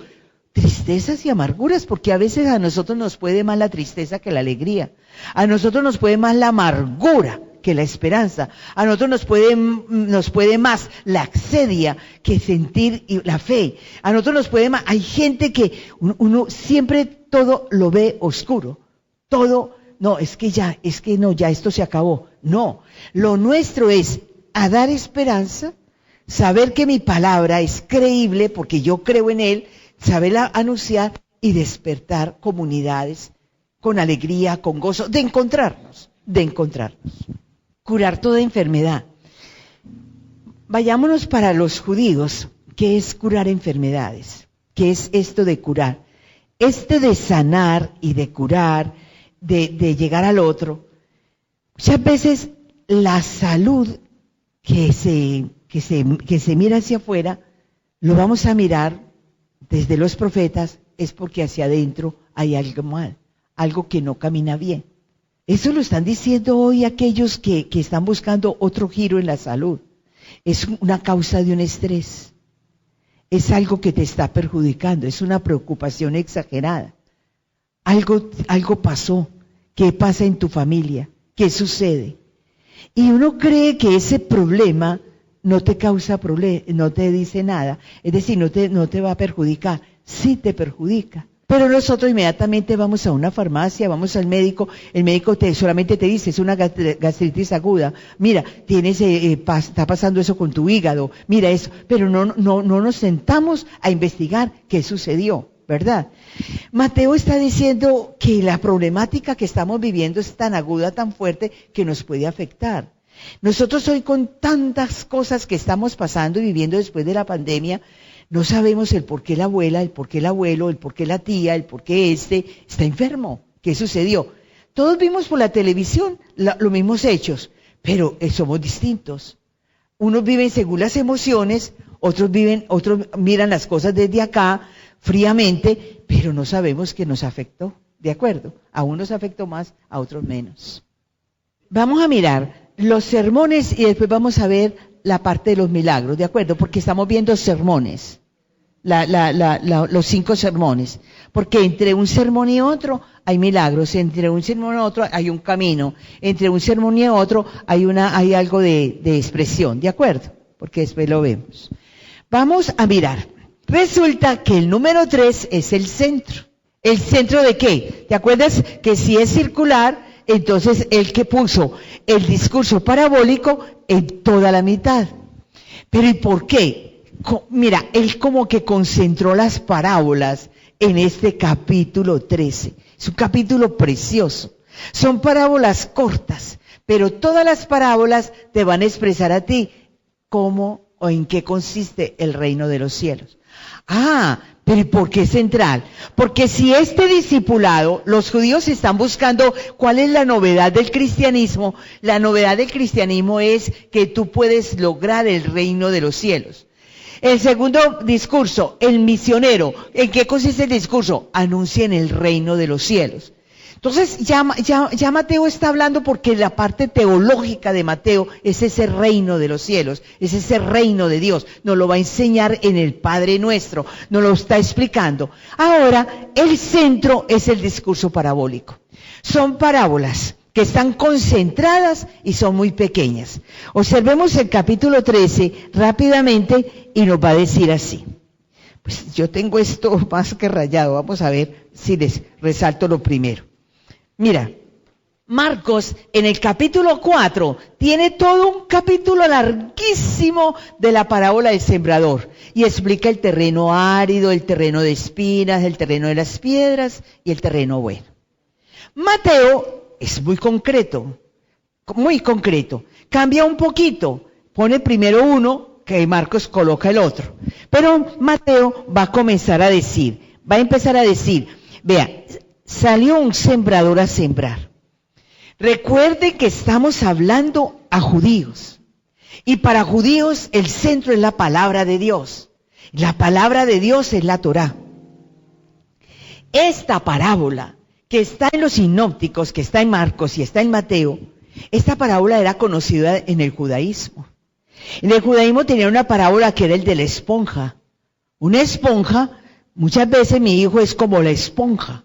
Tristezas y amarguras, porque a veces a nosotros nos puede más la tristeza que la alegría. A nosotros nos puede más la amargura que la esperanza. A nosotros nos puede más la asedia que sentir la fe. A nosotros nos puede más, hay gente que uno siempre todo lo ve oscuro. Todo, no, ya esto se acabó. No, lo nuestro es a dar esperanza, saber que mi palabra es creíble porque yo creo en él, saberla anunciar y despertar comunidades con alegría, con gozo, de encontrarnos. Curar toda enfermedad. Vayámonos para los judíos. ¿Qué es curar enfermedades? ¿Qué es esto de curar? De sanar y de curar, de llegar al otro. Muchas veces la salud que se que se mira hacia afuera, lo vamos a mirar desde los profetas, es porque hacia adentro hay algo mal, algo que no camina bien. Eso lo están diciendo hoy aquellos que están buscando otro giro en la salud. Es una causa de un estrés. Es algo que te está perjudicando, es una preocupación exagerada. Algo pasó. ¿Qué pasa en tu familia? ¿Qué sucede? Y uno cree que ese problema no te causa problema, no te dice nada, es decir, no te va a perjudicar. Sí te perjudica. Pero nosotros inmediatamente vamos a una farmacia, vamos al médico, el médico solamente te dice, es una gastritis aguda, mira, está pasando eso con tu hígado, mira eso, pero no nos sentamos a investigar qué sucedió, ¿verdad? Mateo está diciendo que la problemática que estamos viviendo es tan aguda, tan fuerte, que nos puede afectar. Nosotros hoy con tantas cosas que estamos pasando y viviendo después de la pandemia, no sabemos el por qué la abuela, el por qué el abuelo, el por qué la tía, el por qué está enfermo. ¿Qué sucedió? Todos vimos por la televisión los mismos hechos, pero somos distintos. Unos viven según las emociones, otros miran las cosas desde acá, fríamente, pero no sabemos que nos afectó. ¿De acuerdo? A unos afectó más, a otros menos. Vamos a mirar los sermones y después vamos a ver la parte de los milagros, ¿de acuerdo? Porque estamos viendo sermones, los 5 sermones, porque entre un sermón y otro hay milagros, entre un sermón y otro hay un camino, entre un sermón y otro hay algo de expresión, ¿de acuerdo? Porque después lo vemos. Vamos a mirar. Resulta que el número 3 es el centro. ¿El centro de qué? ¿Te acuerdas que si es circular, entonces el que puso el discurso parabólico en toda la mitad? Pero ¿y por qué? Mira, él como que concentró las parábolas en este capítulo 13. Es un capítulo precioso. Son parábolas cortas, pero todas las parábolas te van a expresar a ti cómo o en qué consiste el reino de los cielos. Pero ¿y por qué central? Porque si este discipulado, los judíos están buscando cuál es la novedad del cristianismo, la novedad del cristianismo es que tú puedes lograr el reino de los cielos. El segundo discurso, el misionero, ¿en qué consiste el discurso? Anuncien el reino de los cielos. Entonces ya Mateo está hablando porque la parte teológica de Mateo es ese reino de los cielos, es ese reino de Dios. Nos lo va a enseñar en el Padre Nuestro, nos lo está explicando. Ahora, el centro es el discurso parabólico. Son parábolas que están concentradas y son muy pequeñas. Observemos el capítulo 13 rápidamente y nos va a decir así. Pues yo tengo esto más que rayado, vamos a ver si les resalto lo primero. Mira, Marcos en el capítulo 4 tiene todo un capítulo larguísimo de la parábola del sembrador y explica el terreno árido, el terreno de espinas, el terreno de las piedras y el terreno bueno. Mateo es muy concreto, cambia un poquito, pone primero uno que Marcos coloca el otro, pero Mateo va a empezar a decir, vea, salió un sembrador a sembrar. Recuerden que estamos hablando a judíos. Y para judíos el centro es la palabra de Dios. La palabra de Dios es la Torá. Esta parábola que está en los sinópticos, que está en Marcos y está en Mateo, esta parábola era conocida en el judaísmo. En el judaísmo tenía una parábola que era el de la esponja. Una esponja, muchas veces mi hijo es como la esponja,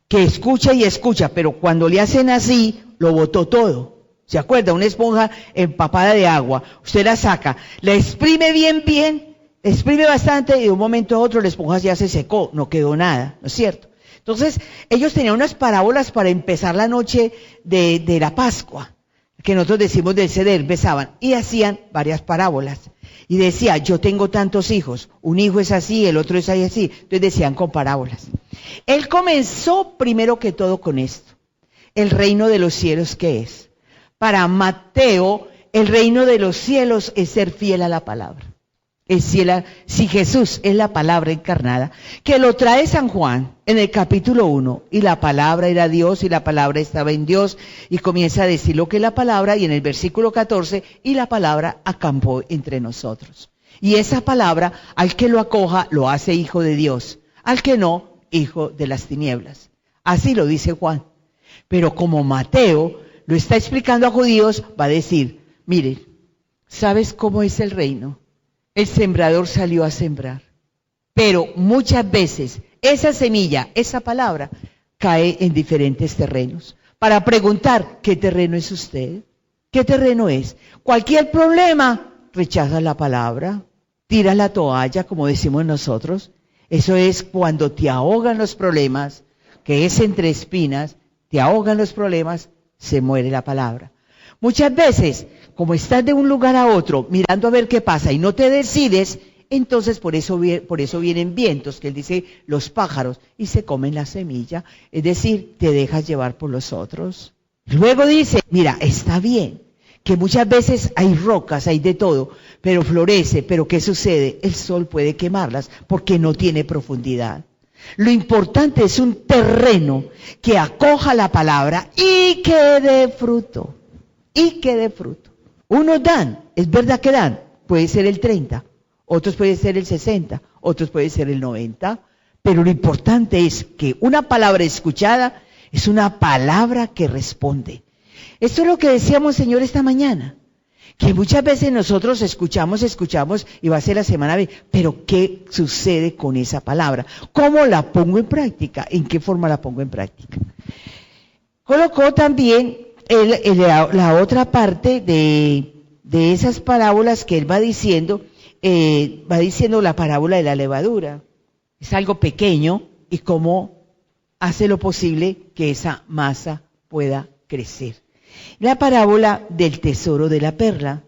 que escucha y escucha, pero cuando le hacen así, lo botó todo. ¿Se acuerda? Una esponja empapada de agua, usted la saca, la exprime bien, exprime bastante y de un momento a otro la esponja ya se secó, no quedó nada, ¿no es cierto? Entonces, ellos tenían unas parábolas para empezar la noche de la Pascua, que nosotros decimos del Seder, besaban, y hacían varias parábolas. Y decía, yo tengo tantos hijos, un hijo es así, el otro es así, entonces decían con parábolas. Él comenzó primero que todo con esto, el reino de los cielos, ¿qué es? Para Mateo, el reino de los cielos es ser fiel a la palabra. Si Jesús es la palabra encarnada, que lo trae San Juan en el capítulo 1, y la palabra era Dios, y la palabra estaba en Dios, y comienza a decir lo que es la palabra, y en el versículo 14, y la palabra acampó entre nosotros. Y esa palabra, al que lo acoja, lo hace hijo de Dios, al que no, hijo de las tinieblas. Así lo dice Juan. Pero como Mateo lo está explicando a judíos, va a decir, miren, ¿sabes cómo es el reino? El sembrador salió a sembrar, pero muchas veces esa semilla, esa palabra, cae en diferentes terrenos. Para preguntar, ¿qué terreno es usted? ¿Qué terreno es? Cualquier problema, rechaza la palabra, tira la toalla, como decimos nosotros. Eso es cuando te ahogan los problemas, que es entre espinas, te ahogan los problemas, se muere la palabra. Muchas veces, como estás de un lugar a otro, mirando a ver qué pasa y no te decides, entonces por eso vienen vientos, que él dice, los pájaros, y se comen la semilla, es decir, te dejas llevar por los otros. Luego dice, mira, está bien, que muchas veces hay rocas, hay de todo, pero florece, pero ¿qué sucede? El sol puede quemarlas porque no tiene profundidad. Lo importante es un terreno que acoja la palabra y que dé fruto. Y que dé fruto. Unos dan, es verdad que dan, puede ser el 30, otros puede ser el 60, otros puede ser el 90, pero lo importante es que una palabra escuchada es una palabra que responde. Esto es lo que decíamos, Señor, esta mañana, que muchas veces nosotros escuchamos y va a ser la semana B, pero ¿qué sucede con esa palabra? ¿Cómo la pongo en práctica? ¿En qué forma la pongo en práctica? Colocó también la otra parte de esas parábolas que él va diciendo la parábola de la levadura. Es algo pequeño y cómo hace lo posible que esa masa pueda crecer. La parábola del tesoro de la perla,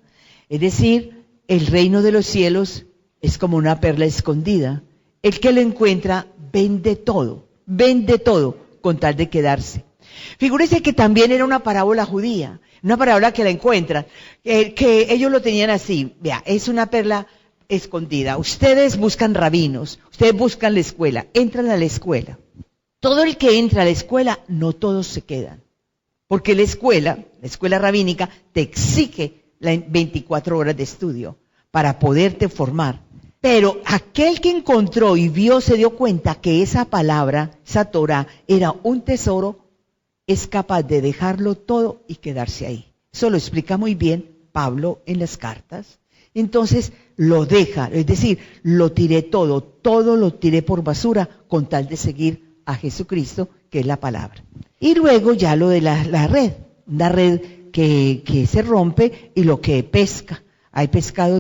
es decir, el reino de los cielos es como una perla escondida. El que lo encuentra vende todo con tal de quedarse. Figúrese que también era una parábola judía, una parábola que la encuentran, que ellos lo tenían así, vea, es una perla escondida. Ustedes buscan rabinos, ustedes buscan la escuela, entran a la escuela. Todo el que entra a la escuela, no todos se quedan, porque la escuela rabínica, te exige 24 horas de estudio para poderte formar. Pero aquel que encontró y vio, se dio cuenta que esa palabra, esa Torah, era un tesoro, es capaz de dejarlo todo y quedarse ahí. Eso lo explica muy bien Pablo en las cartas. Entonces lo deja, es decir, lo tiré todo lo tiré por basura con tal de seguir a Jesucristo, que es la palabra. Y luego ya lo de la red, una red que se rompe y lo que pesca. Hay pescado